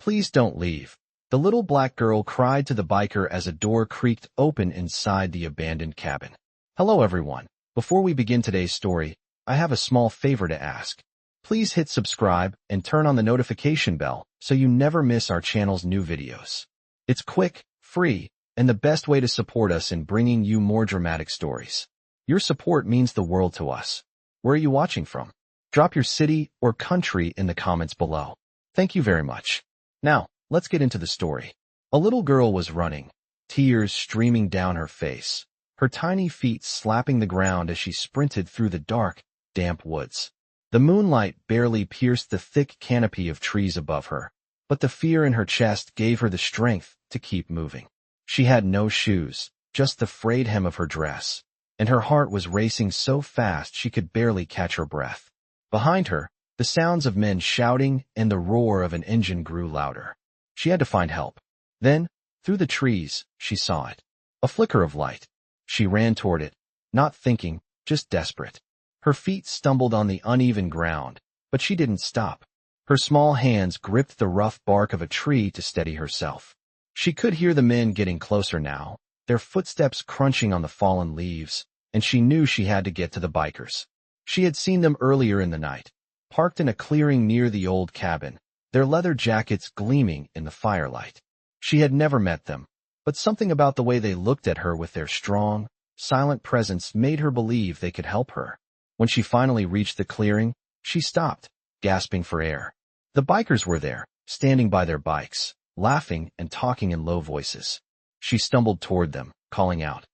Please don't leave. The little black girl cried to the biker as a door creaked open inside the abandoned cabin. Hello everyone. Before we begin today's story, I have a small favor to ask. Please hit subscribe and turn on the notification bell so you never miss our channel's new videos. It's quick, free, and the best way to support us in bringing you more dramatic stories. Your support means the world to us. Where are you watching from? Drop your city or country in the comments below. Thank you very much. Now, let's get into the story. A little girl was running, tears streaming down her face, her tiny feet slapping the ground as she sprinted through the dark, damp woods. The moonlight barely pierced the thick canopy of trees above her, but the fear in her chest gave her the strength to keep moving. She had no shoes, just the frayed hem of her dress, and her heart was racing so fast she could barely catch her breath. Behind her, the sounds of men shouting and the roar of an engine grew louder. She had to find help. Then, through the trees, she saw it. A flicker of light. She ran toward it, not thinking, just desperate. Her feet stumbled on the uneven ground, but she didn't stop. Her small hands gripped the rough bark of a tree to steady herself. She could hear the men getting closer now, their footsteps crunching on the fallen leaves, and she knew she had to get to the bikers. She had seen them earlier in the night, parked in a clearing near the old cabin, their leather jackets gleaming in the firelight. She had never met them, but something about the way they looked at her with their strong, silent presence made her believe they could help her. When she finally reached the clearing, she stopped, gasping for air. The bikers were there, standing by their bikes, laughing and talking in low voices. She stumbled toward them, calling out,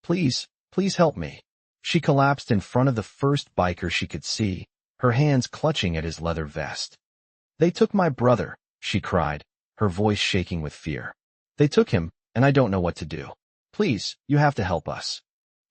"Please, please help me." She collapsed in front of the first biker she could see, her hands clutching at his leather vest. "They took my brother," she cried, her voice shaking with fear. "They took him, and I don't know what to do. Please, you have to help us."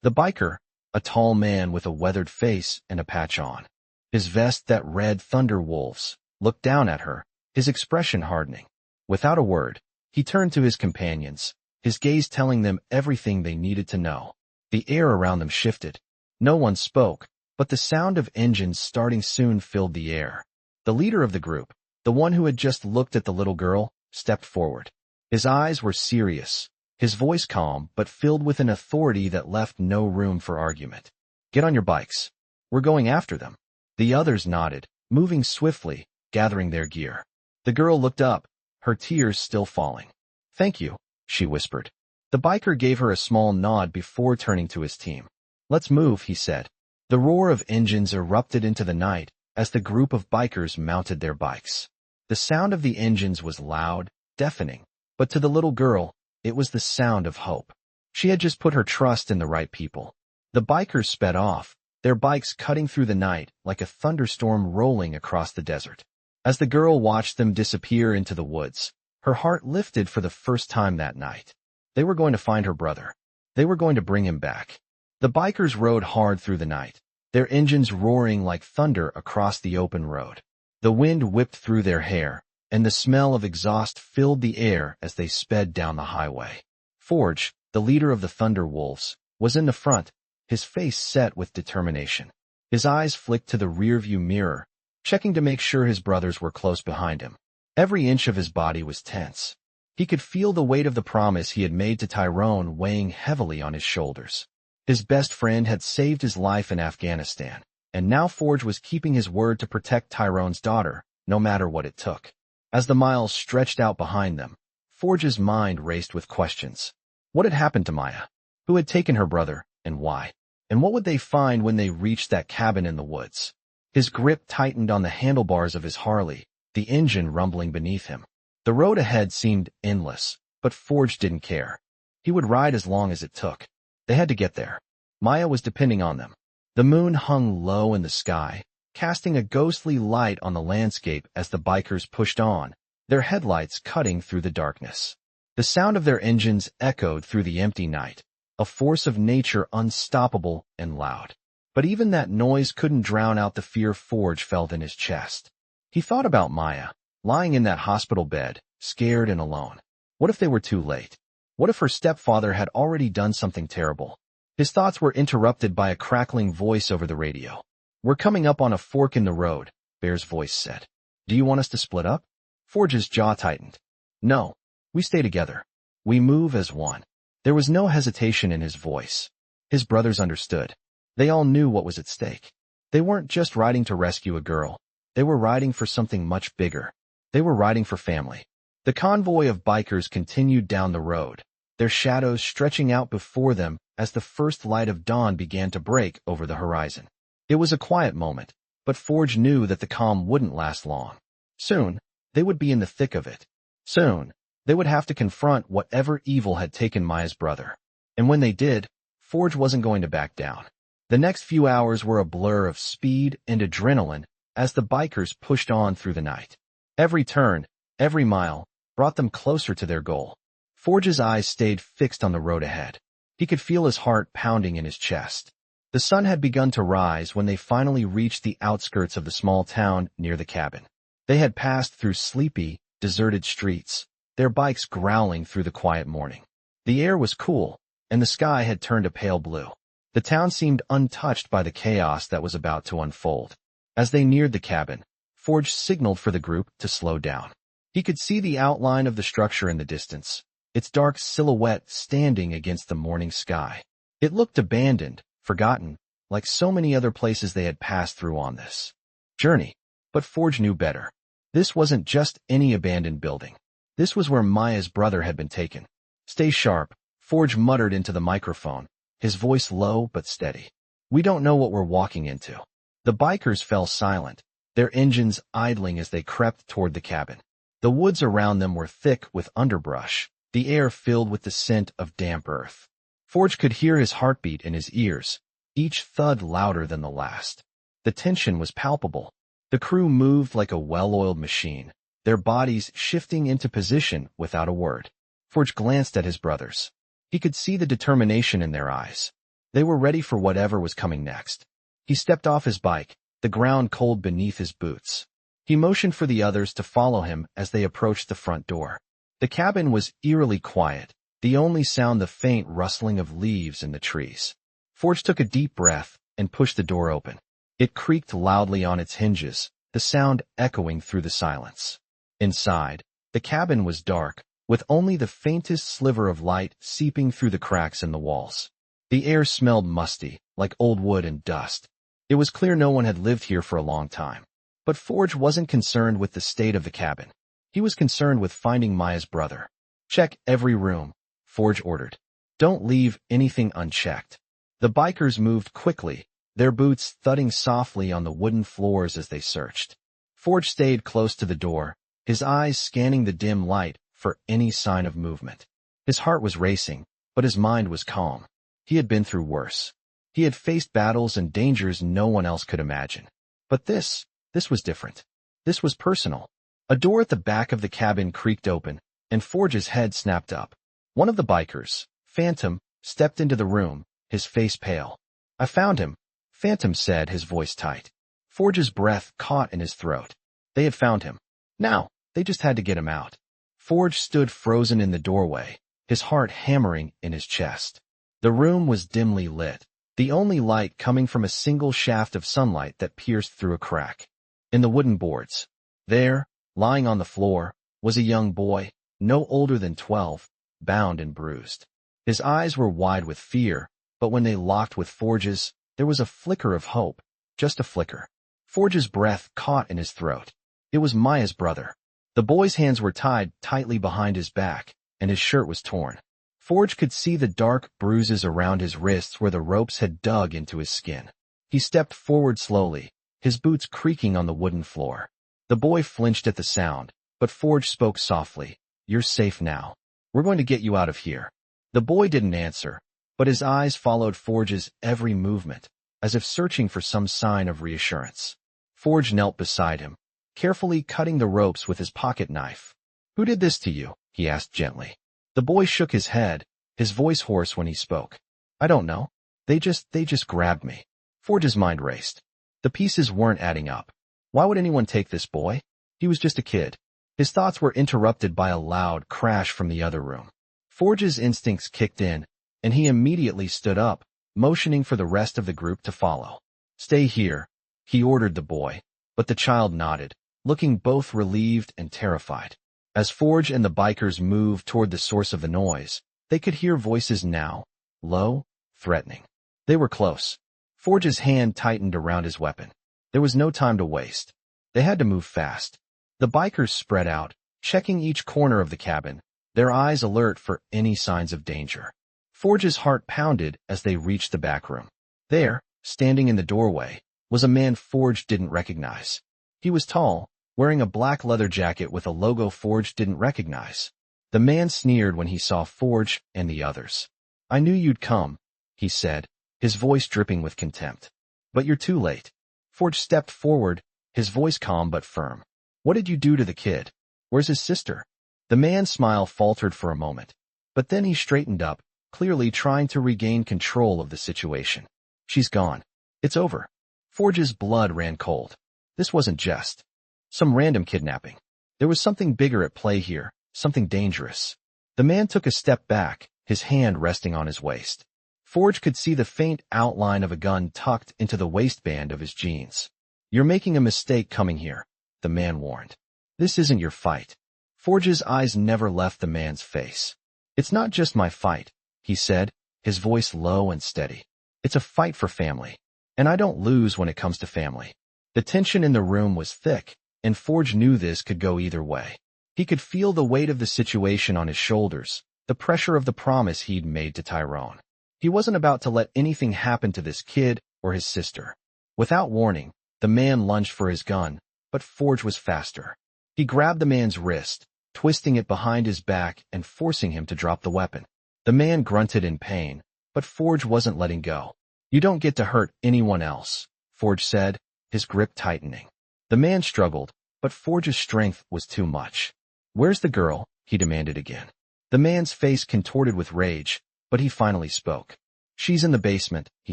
The biker, a tall man with a weathered face and a patch on, his vest that read Thunder Wolves, looked down at her, his expression hardening. Without a word, he turned to his companions, his gaze telling them everything they needed to know. The air around them shifted. No one spoke, but the sound of engines starting soon filled the air. The leader of the group, the one who had just looked at the little girl, stepped forward. His eyes were serious, his voice calm but filled with an authority that left no room for argument. "Get on your bikes. We're going after them." The others nodded, moving swiftly, gathering their gear. The girl looked up, her tears still falling. "Thank you," she whispered. The biker gave her a small nod before turning to his team. "Let's move," he said. The roar of engines erupted into the night as the group of bikers mounted their bikes. The sound of the engines was loud, deafening, but to the little girl, it was the sound of hope. She had just put her trust in the right people. The bikers sped off, their bikes cutting through the night like a thunderstorm rolling across the desert. As the girl watched them disappear into the woods, her heart lifted for the first time that night. They were going to find her brother. They were going to bring him back. The bikers rode hard through the night, their engines roaring like thunder across the open road. The wind whipped through their hair, and the smell of exhaust filled the air as they sped down the highway. Forge, the leader of the Thunder Wolves, was in the front, his face set with determination. His eyes flicked to the rearview mirror, checking to make sure his brothers were close behind him. Every inch of his body was tense. He could feel the weight of the promise he had made to Tyrone weighing heavily on his shoulders. His best friend had saved his life in Afghanistan, and now Forge was keeping his word to protect Tyrone's daughter, no matter what it took. As the miles stretched out behind them, Forge's mind raced with questions. What had happened to Maya? Who had taken her brother, and why? And what would they find when they reached that cabin in the woods? His grip tightened on the handlebars of his Harley, the engine rumbling beneath him. The road ahead seemed endless, but Forge didn't care. He would ride as long as it took. They had to get there. Maya was depending on them. The moon hung low in the sky, casting a ghostly light on the landscape as the bikers pushed on, their headlights cutting through the darkness. The sound of their engines echoed through the empty night, a force of nature unstoppable and loud. But even that noise couldn't drown out the fear Forge felt in his chest. He thought about Maya, lying in that hospital bed, scared and alone. What if they were too late? What if her stepfather had already done something terrible? His thoughts were interrupted by a crackling voice over the radio. "We're coming up on a fork in the road," Bear's voice said. "Do you want us to split up?" Forge's jaw tightened. No, we stay together. We move as one. There was no hesitation in his voice. His brothers understood. They all knew what was at stake. They weren't just riding to rescue a girl. They were riding for something much bigger. They were riding for family. The convoy of bikers continued down the road, their shadows stretching out before them as the first light of dawn began to break over the horizon. It was a quiet moment, but Forge knew that the calm wouldn't last long. Soon, they would be in the thick of it. Soon, they would have to confront whatever evil had taken Maya's brother. And when they did, Forge wasn't going to back down. The next few hours were a blur of speed and adrenaline as the bikers pushed on through the night. Every turn, every mile, brought them closer to their goal. Forge's eyes stayed fixed on the road ahead. He could feel his heart pounding in his chest. The sun had begun to rise when they finally reached the outskirts of the small town near the cabin. They had passed through sleepy, deserted streets, their bikes growling through the quiet morning. The air was cool, and the sky had turned a pale blue. The town seemed untouched by the chaos that was about to unfold. As they neared the cabin, Forge signaled for the group to slow down. He could see the outline of the structure in the distance, its dark silhouette standing against the morning sky. It looked abandoned, forgotten, like so many other places they had passed through on this journey. But Forge knew better. This wasn't just any abandoned building. This was where Maya's brother had been taken. Stay sharp, Forge muttered into the microphone, his voice low but steady. We don't know what we're walking into. The bikers fell silent, their engines idling as they crept toward the cabin. The woods around them were thick with underbrush, the air filled with the scent of damp earth. Forge could hear his heartbeat in his ears, each thud louder than the last. The tension was palpable. The crew moved like a well-oiled machine, their bodies shifting into position without a word. Forge glanced at his brothers. He could see the determination in their eyes. They were ready for whatever was coming next. He stepped off his bike, the ground cold beneath his boots. He motioned for the others to follow him as they approached the front door. The cabin was eerily quiet, the only sound the faint rustling of leaves in the trees. Forge took a deep breath and pushed the door open. It creaked loudly on its hinges, the sound echoing through the silence. Inside, the cabin was dark, with only the faintest sliver of light seeping through the cracks in the walls. The air smelled musty, like old wood and dust. It was clear no one had lived here for a long time. But Forge wasn't concerned with the state of the cabin. He was concerned with finding Maya's brother. Check every room, Forge ordered. Don't leave anything unchecked. The bikers moved quickly, their boots thudding softly on the wooden floors as they searched. Forge stayed close to the door, his eyes scanning the dim light for any sign of movement. His heart was racing, but his mind was calm. He had been through worse. He had faced battles and dangers no one else could imagine. But this was different. This was personal. A door at the back of the cabin creaked open, and Forge's head snapped up. One of the bikers, Phantom, stepped into the room, his face pale. I found him, Phantom said, his voice tight. Forge's breath caught in his throat. They had found him. Now, they just had to get him out. Forge stood frozen in the doorway, his heart hammering in his chest. The room was dimly lit, the only light coming from a single shaft of sunlight that pierced through a crack. In the wooden boards, there, lying on the floor, was a young boy, no older than 12, bound and bruised. His eyes were wide with fear, but when they locked with Forge's, there was a flicker of hope, just a flicker. Forge's breath caught in his throat. It was Maya's brother. The boy's hands were tied tightly behind his back, and his shirt was torn. Forge could see the dark bruises around his wrists where the ropes had dug into his skin. He stepped forward slowly, his boots creaking on the wooden floor. The boy flinched at the sound, but Forge spoke softly. You're safe now. We're going to get you out of here. The boy didn't answer, but his eyes followed Forge's every movement, as if searching for some sign of reassurance. Forge knelt beside him, carefully cutting the ropes with his pocket knife. Who did this to you? He asked gently. The boy shook his head, his voice hoarse when he spoke. I don't know. They just grabbed me. Forge's mind raced. The pieces weren't adding up. Why would anyone take this boy? He was just a kid. His thoughts were interrupted by a loud crash from the other room. Forge's instincts kicked in, and he immediately stood up, motioning for the rest of the group to follow. Stay here, he ordered the boy, but the child nodded, looking both relieved and terrified. As Forge and the bikers moved toward the source of the noise, they could hear voices now, low, threatening. They were close. Forge's hand tightened around his weapon. There was no time to waste. They had to move fast. The bikers spread out, checking each corner of the cabin, their eyes alert for any signs of danger. Forge's heart pounded as they reached the back room. There, standing in the doorway, was a man Forge didn't recognize. He was tall, wearing a black leather jacket with a logo Forge didn't recognize. The man sneered when he saw Forge and the others. "I knew you'd come," he said, his voice dripping with contempt. "But you're too late." Forge stepped forward, his voice calm but firm. "What did you do to the kid? Where's his sister?" The man's smile faltered for a moment, but then he straightened up, clearly trying to regain control of the situation. "She's gone. It's over." Forge's blood ran cold. This wasn't just some random kidnapping. There was something bigger at play here, something dangerous. The man took a step back, his hand resting on his waist. Forge could see the faint outline of a gun tucked into the waistband of his jeans. "You're making a mistake coming here," the man warned. "This isn't your fight." Forge's eyes never left the man's face. "It's not just my fight," he said, his voice low and steady. "It's a fight for family. And I don't lose when it comes to family." The tension in the room was thick, and Forge knew this could go either way. He could feel the weight of the situation on his shoulders, the pressure of the promise he'd made to Tyrone. He wasn't about to let anything happen to this kid or his sister. Without warning, the man lunged for his gun, but Forge was faster. He grabbed the man's wrist, twisting it behind his back and forcing him to drop the weapon. The man grunted in pain, but Forge wasn't letting go. "You don't get to hurt anyone else," Forge said, his grip tightening. The man struggled, but Forge's strength was too much. "Where's the girl?" he demanded again. The man's face contorted with rage, but he finally spoke. "She's in the basement," he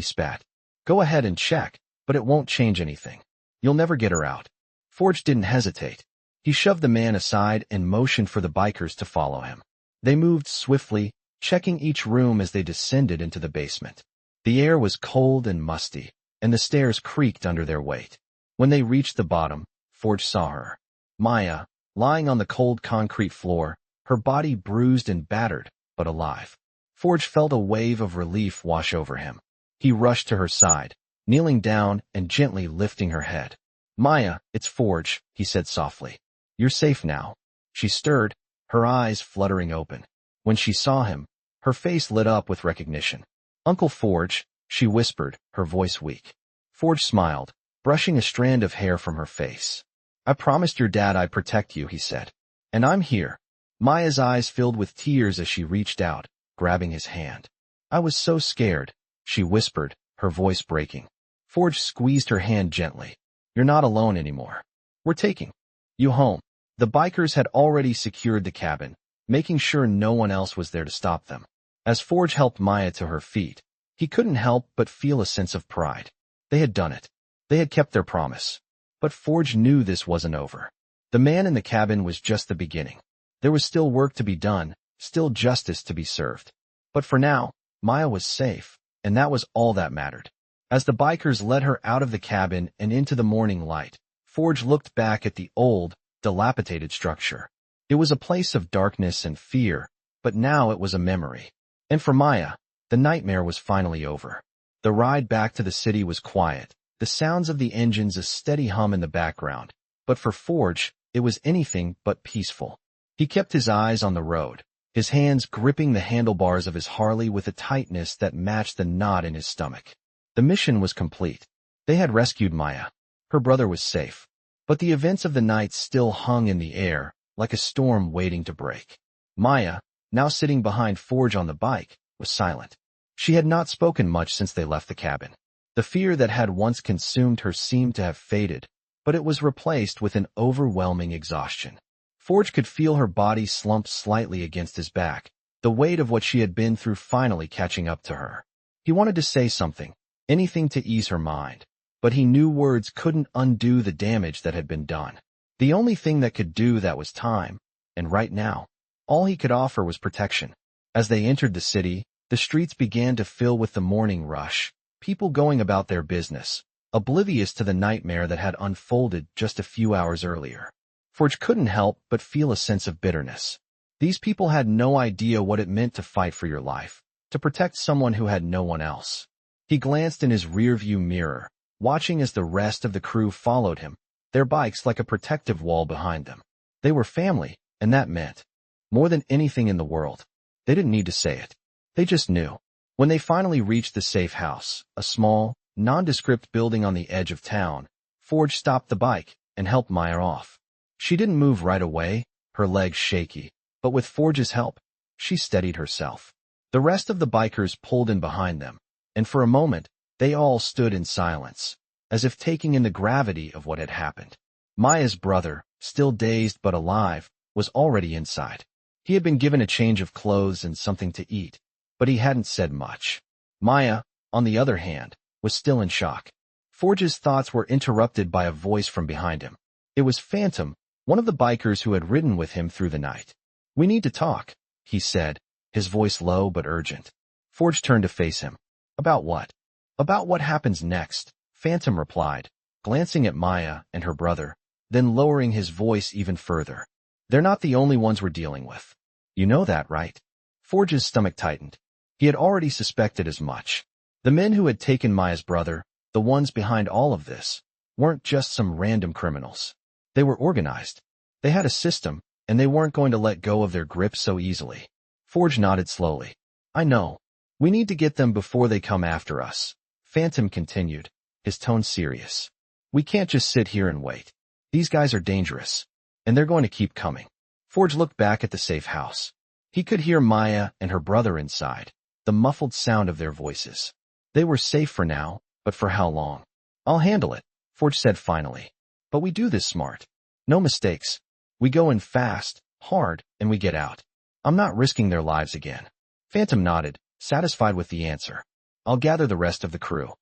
spat. "Go ahead and check, but it won't change anything. You'll never get her out." Forge didn't hesitate. He shoved the man aside and motioned for the bikers to follow him. They moved swiftly, checking each room as they descended into the basement. The air was cold and musty, and the stairs creaked under their weight. When they reached the bottom, Forge saw her. Maya, lying on the cold concrete floor, her body bruised and battered, but alive. Forge felt a wave of relief wash over him. He rushed to her side, kneeling down and gently lifting her head. "Maya, it's Forge," he said softly. "You're safe now." She stirred, her eyes fluttering open. When she saw him, her face lit up with recognition. "Uncle Forge," she whispered, her voice weak. Forge smiled, brushing a strand of hair from her face. "I promised your dad I'd protect you," he said. "And I'm here." Maya's eyes filled with tears as she reached out, grabbing his hand. "I was so scared," she whispered, her voice breaking. Forge squeezed her hand gently. "You're not alone anymore. We're taking you home." The bikers had already secured the cabin, making sure no one else was there to stop them. As Forge helped Maya to her feet, he couldn't help but feel a sense of pride. They had done it. They had kept their promise. But Forge knew this wasn't over. The man in the cabin was just the beginning. There was still work to be done, still justice to be served. But for now, Maya was safe, and that was all that mattered. As the bikers led her out of the cabin and into the morning light, Forge looked back at the old, dilapidated structure. It was a place of darkness and fear, but now it was a memory. And for Maya, the nightmare was finally over. The ride back to the city was quiet, the sounds of the engines a steady hum in the background. But for Forge, it was anything but peaceful. He kept his eyes on the road, his hands gripping the handlebars of his Harley with a tightness that matched the knot in his stomach. The mission was complete. They had rescued Maya. Her brother was safe. But the events of the night still hung in the air, like a storm waiting to break. Maya, now sitting behind Forge on the bike, was silent. She had not spoken much since they left the cabin. The fear that had once consumed her seemed to have faded, but it was replaced with an overwhelming exhaustion. Forge could feel her body slump slightly against his back, the weight of what she had been through finally catching up to her. He wanted to say something, anything to ease her mind, but he knew words couldn't undo the damage that had been done. The only thing that could do that was time, and right now, all he could offer was protection. As they entered the city, the streets began to fill with the morning rush, people going about their business, oblivious to the nightmare that had unfolded just a few hours earlier. Forge couldn't help but feel a sense of bitterness. These people had no idea what it meant to fight for your life, to protect someone who had no one else. He glanced in his rearview mirror, watching as the rest of the crew followed him, their bikes like a protective wall behind them. They were family, and that meant more than anything in the world. They didn't need to say it. They just knew. When they finally reached the safe house, a small, nondescript building on the edge of town, Forge stopped the bike and helped Maya off. She didn't move right away, her legs shaky, but with Forge's help, she steadied herself. The rest of the bikers pulled in behind them, and for a moment, they all stood in silence, as if taking in the gravity of what had happened. Maya's brother, still dazed but alive, was already inside. He had been given a change of clothes and something to eat, but he hadn't said much. Maya, on the other hand, was still in shock. Forge's thoughts were interrupted by a voice from behind him. It was Phantom, one of the bikers who had ridden with him through the night. "We need to talk," he said, his voice low but urgent. Forge turned to face him. "About what?" "About what happens next," Phantom replied, glancing at Maya and her brother, then lowering his voice even further. "They're not the only ones we're dealing with. You know that, right?" Forge's stomach tightened. He had already suspected as much. The men who had taken Maya's brother, the ones behind all of this, weren't just some random criminals. They were organized. They had a system, and they weren't going to let go of their grip so easily. Forge nodded slowly. "I know. We need to get them before they come after us," Phantom continued, his tone serious. "We can't just sit here and wait. These guys are dangerous, and they're going to keep coming." Forge looked back at the safe house. He could hear Maya and her brother inside, the muffled sound of their voices. They were safe for now, but for how long? "I'll handle it," Forge said finally. "But we do this smart. No mistakes. We go in fast, hard, and we get out. I'm not risking their lives again." Phantom nodded, satisfied with the answer. "I'll gather the rest of the crew."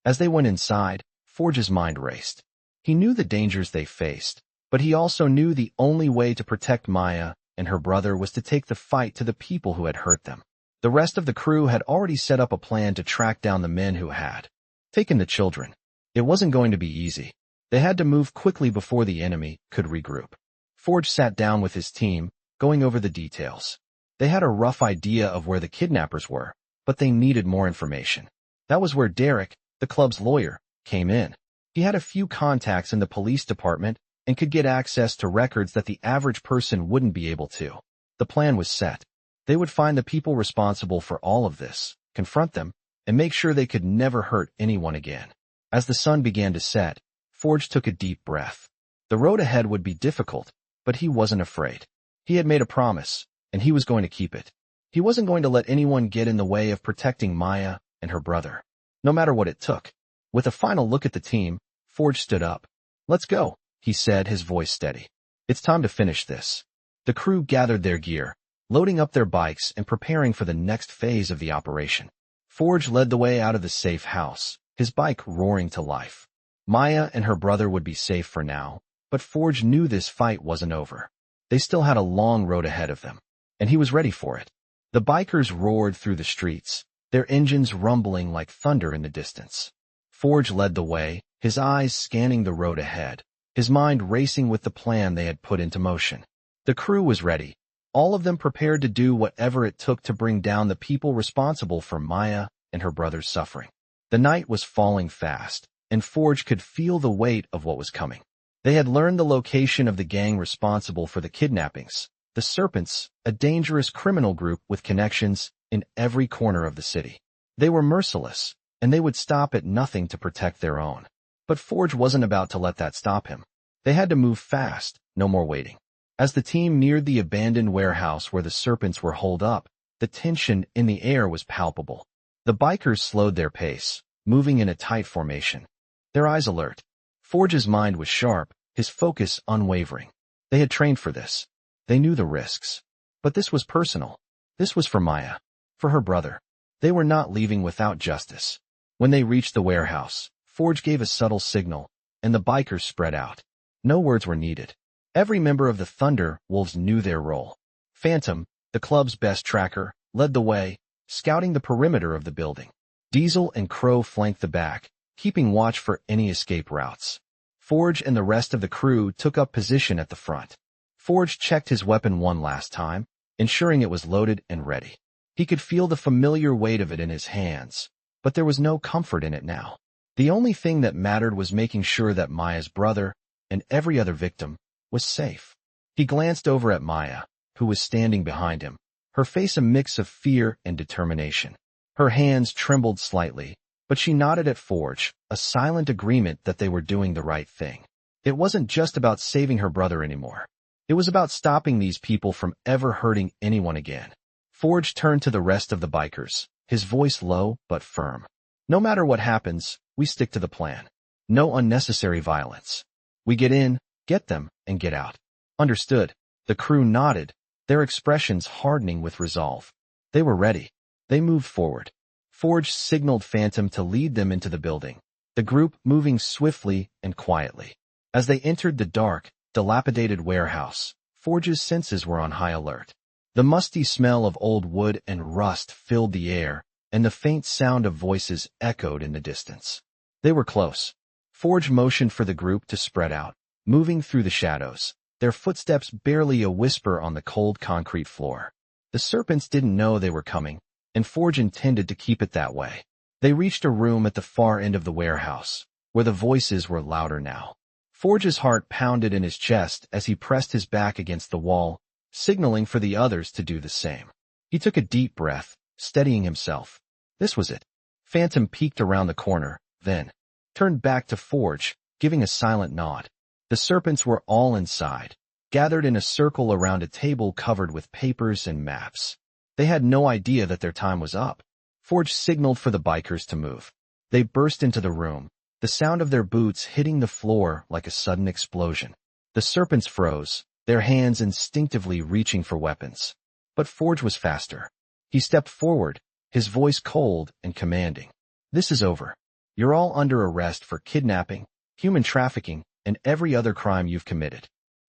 As they went inside, Forge's mind raced. He knew the dangers they faced, but he also knew the only way to protect Maya and her brother was to take the fight to the people who had hurt them. The rest of the crew had already set up a plan to track down the men who had taken the children. It wasn't going to be easy. They had to move quickly before the enemy could regroup. Forge sat down with his team, going over the details. They had a rough idea of where the kidnappers were, but they needed more information. That was where Derek, the club's lawyer, came in. He had a few contacts in the police department and could get access to records that the average person wouldn't be able to. The plan was set. They would find the people responsible for all of this, confront them, and make sure they could never hurt anyone again. As the sun began to set, Forge took a deep breath. The road ahead would be difficult, but he wasn't afraid. He had made a promise, and he was going to keep it. He wasn't going to let anyone get in the way of protecting Maya and her brother, no matter what it took. With a final look at the team, Forge stood up. "Let's go," he said, his voice steady. "It's time to finish this." The crew gathered their gear, loading up their bikes and preparing for the next phase of the operation. Forge led the way out of the safe house, his bike roaring to life. Maya and her brother would be safe for now, but Forge knew this fight wasn't over. They still had a long road ahead of them, and he was ready for it. The bikers roared through the streets, their engines rumbling like thunder in the distance. Forge led the way, his eyes scanning the road ahead, his mind racing with the plan they had put into motion. The crew was ready, all of them prepared to do whatever it took to bring down the people responsible for Maya and her brother's suffering. The night was falling fast, and Forge could feel the weight of what was coming. They had learned the location of the gang responsible for the kidnappings, the Serpents, a dangerous criminal group with connections in every corner of the city. They were merciless, and they would stop at nothing to protect their own. But Forge wasn't about to let that stop him. They had to move fast, no more waiting. As the team neared the abandoned warehouse where the Serpents were holed up, the tension in the air was palpable. The bikers slowed their pace, moving in a tight formation, their eyes alert. Forge's mind was sharp, his focus unwavering. They had trained for this. They knew the risks. But this was personal. This was for Maya, for her brother. They were not leaving without justice. When they reached the warehouse, Forge gave a subtle signal, and the bikers spread out. No words were needed. Every member of the Thunder Wolves knew their role. Phantom, the club's best tracker, led the way, scouting the perimeter of the building. Diesel and Crow flanked the back, keeping watch for any escape routes. Forge and the rest of the crew took up position at the front. Forge checked his weapon one last time, ensuring it was loaded and ready. He could feel the familiar weight of it in his hands, but there was no comfort in it now. The only thing that mattered was making sure that Maya's brother, and every other victim, was safe. He glanced over at Maya, who was standing behind him, her face a mix of fear and determination. Her hands trembled slightly, but she nodded at Forge, a silent agreement that they were doing the right thing. It wasn't just about saving her brother anymore. It was about stopping these people from ever hurting anyone again. Forge turned to the rest of the bikers, his voice low but firm. No matter what happens, we stick to the plan. No unnecessary violence. We get in, get them, and get out. Understood. The crew nodded, their expressions hardening with resolve. They were ready. They moved forward. Forge signaled Phantom to lead them into the building, the group moving swiftly and quietly. As they entered the dark, dilapidated warehouse, Forge's senses were on high alert. The musty smell of old wood and rust filled the air, and the faint sound of voices echoed in the distance. They were close. Forge motioned for the group to spread out, moving through the shadows, their footsteps barely a whisper on the cold concrete floor. The Serpents didn't know they were coming, and Forge intended to keep it that way. They reached a room at the far end of the warehouse, where the voices were louder now. Forge's heart pounded in his chest as he pressed his back against the wall, signaling for the others to do the same. He took a deep breath, steadying himself. This was it. Phantom peeked around the corner, then turned back to Forge, giving a silent nod. The Serpents were all inside, gathered in a circle around a table covered with papers and maps. They had no idea that their time was up. Forge signaled for the bikers to move. They burst into the room, the sound of their boots hitting the floor like a sudden explosion. The Serpents froze, their hands instinctively reaching for weapons. But Forge was faster. He stepped forward, his voice cold and commanding. This is over. You're all under arrest for kidnapping, human trafficking, and every other crime you've committed.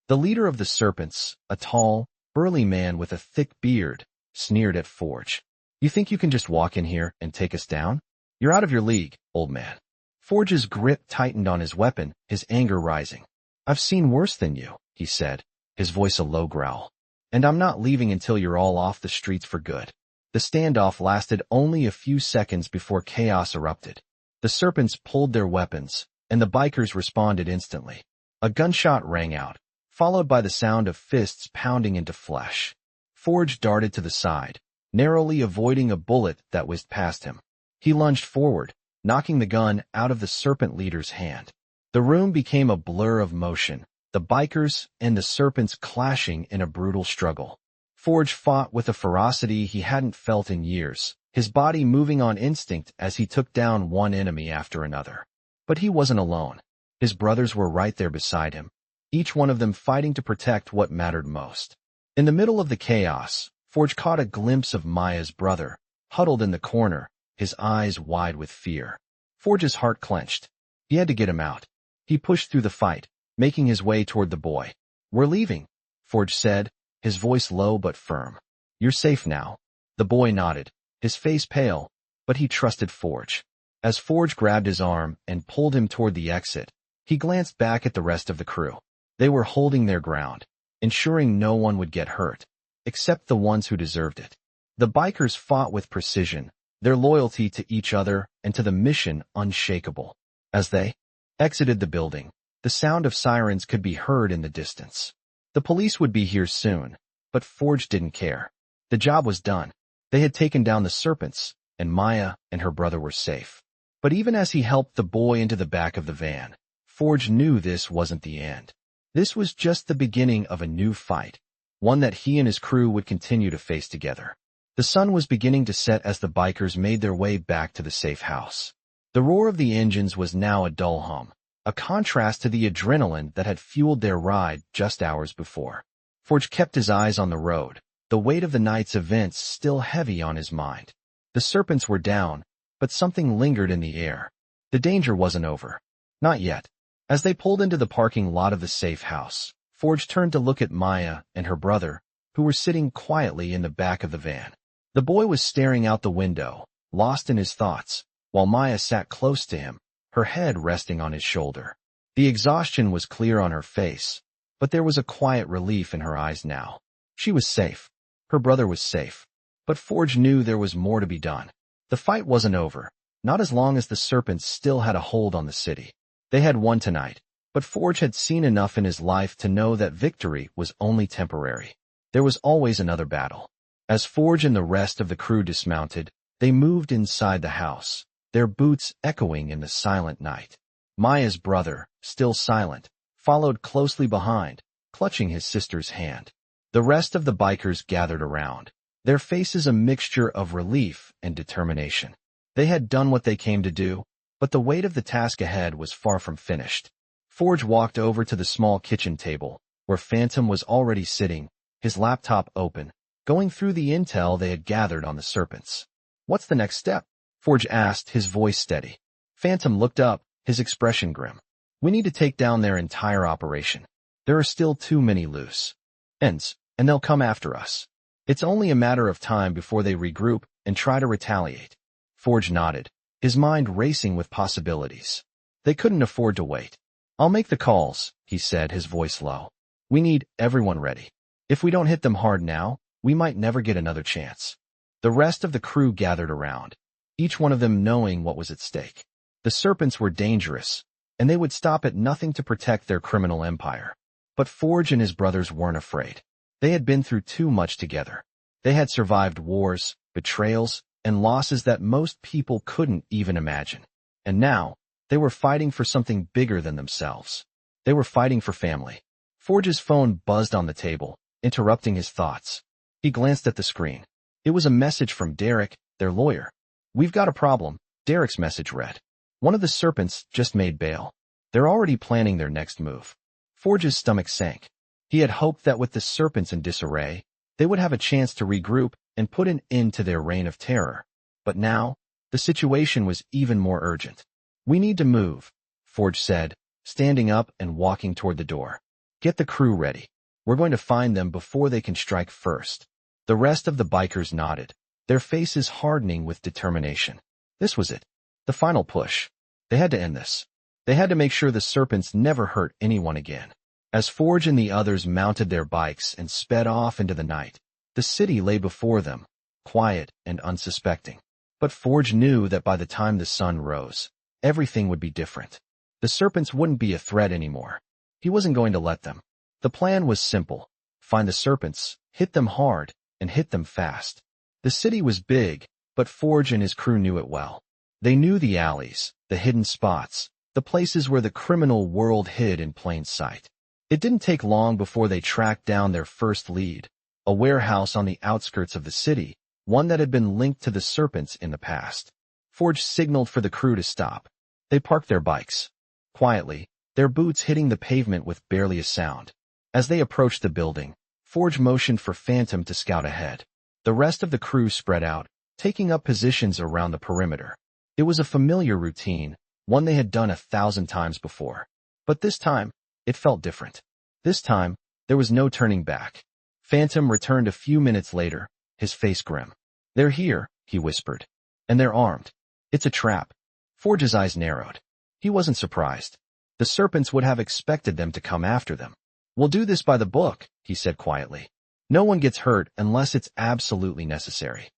The leader of the Serpents, a tall, burly man with a thick beard, sneered at Forge. You think you can just walk in here and take us down? You're out of your league, old man. Forge's grip tightened on his weapon, his anger rising. I've seen worse than you, he said, his voice a low growl. And I'm not leaving until you're all off the streets for good. The standoff lasted only a few seconds before chaos erupted. The Serpents pulled their weapons, and the bikers responded instantly. A gunshot rang out, followed by the sound of fists pounding into flesh. Forge darted to the side, narrowly avoiding a bullet that whizzed past him. He lunged forward, knocking the gun out of the Serpent leader's hand. The room became a blur of motion, the bikers and the Serpents clashing in a brutal struggle. Forge fought with a ferocity he hadn't felt in years, his body moving on instinct as he took down one enemy after another. But he wasn't alone. His brothers were right there beside him, each one of them fighting to protect what mattered most. In the middle of the chaos, Forge caught a glimpse of Maya's brother, huddled in the corner, his eyes wide with fear. Forge's heart clenched. He had to get him out. He pushed through the fight, making his way toward the boy. We're leaving, Forge said, his voice low but firm. You're safe now. The boy nodded, his face pale, but he trusted Forge. As Forge grabbed his arm and pulled him toward the exit, he glanced back at the rest of the crew. They were holding their ground, ensuring no one would get hurt, except the ones who deserved it. The bikers fought with precision, their loyalty to each other and to the mission unshakable. As they exited the building, the sound of sirens could be heard in the distance. The police would be here soon, but Forge didn't care. The job was done. They had taken down the Serpents, and Maya and her brother were safe. But even as he helped the boy into the back of the van, Forge knew this wasn't the end. This was just the beginning of a new fight, one that he and his crew would continue to face together. The sun was beginning to set as the bikers made their way back to the safe house. The roar of the engines was now a dull hum, a contrast to the adrenaline that had fueled their ride just hours before. Forge kept his eyes on the road, the weight of the night's events still heavy on his mind. The Serpents were down, but something lingered in the air. The danger wasn't over. Not yet. As they pulled into the parking lot of the safe house, Forge turned to look at Maya and her brother, who were sitting quietly in the back of the van. The boy was staring out the window, lost in his thoughts, while Maya sat close to him, her head resting on his shoulder. The exhaustion was clear on her face, but there was a quiet relief in her eyes now. She was safe. Her brother was safe. But Forge knew there was more to be done. The fight wasn't over, not as long as the Serpents still had a hold on the city. They had won tonight, but Forge had seen enough in his life to know that victory was only temporary. There was always another battle. As Forge and the rest of the crew dismounted, they moved inside the house, their boots echoing in the silent night. Maya's brother, still silent, followed closely behind, clutching his sister's hand. The rest of the bikers gathered around, their faces a mixture of relief and determination. They had done what they came to do, but the weight of the task ahead was far from finished. Forge walked over to the small kitchen table, where Phantom was already sitting, his laptop open, going through the intel they had gathered on the Serpents. "What's the next step?" Forge asked, his voice steady. Phantom looked up, his expression grim. "We need to take down their entire operation. There are still too many loose ends, and they'll come after us. It's only a matter of time before they regroup and try to retaliate." Forge nodded, his mind racing with possibilities. They couldn't afford to wait. "I'll make the calls," he said, his voice low. "We need everyone ready. If we don't hit them hard now, we might never get another chance." The rest of the crew gathered around, each one of them knowing what was at stake. The Serpents were dangerous, and they would stop at nothing to protect their criminal empire. But Forge and his brothers weren't afraid. They had been through too much together. They had survived wars, betrayals, and losses that most people couldn't even imagine. And now, they were fighting for something bigger than themselves. They were fighting for family. Forge's phone buzzed on the table, interrupting his thoughts. He glanced at the screen. It was a message from Derek, their lawyer. "We've got a problem," Derek's message read. "One of the Serpents just made bail. They're already planning their next move." Forge's stomach sank. He had hoped that with the Serpents in disarray, they would have a chance to regroup and put an end to their reign of terror. But now, the situation was even more urgent. "We need to move," Forge said, standing up and walking toward the door. "Get the crew ready. We're going to find them before they can strike first." The rest of the bikers nodded, their faces hardening with determination. This was it. The final push. They had to end this. They had to make sure the Serpents never hurt anyone again. As Forge and the others mounted their bikes and sped off into the night, the city lay before them, quiet and unsuspecting. But Forge knew that by the time the sun rose, everything would be different. The Serpents wouldn't be a threat anymore. He wasn't going to let them. The plan was simple. Find the Serpents, hit them hard, and hit them fast. The city was big, but Forge and his crew knew it well. They knew the alleys, the hidden spots, the places where the criminal world hid in plain sight. It didn't take long before they tracked down their first lead, a warehouse on the outskirts of the city, one that had been linked to the Serpents in the past. Forge signaled for the crew to stop. They parked their bikes. Quietly, their boots hitting the pavement with barely a sound. As they approached the building, Forge motioned for Phantom to scout ahead. The rest of the crew spread out, taking up positions around the perimeter. It was a familiar routine, one they had done 1,000 times before. But this time, it felt different. This time, there was no turning back. Phantom returned a few minutes later, his face grim. "They're here," he whispered. "And they're armed. It's a trap." Forge's eyes narrowed. He wasn't surprised. The Serpents would have expected them to come after them. "We'll do this by the book," he said quietly. "No one gets hurt unless it's absolutely necessary."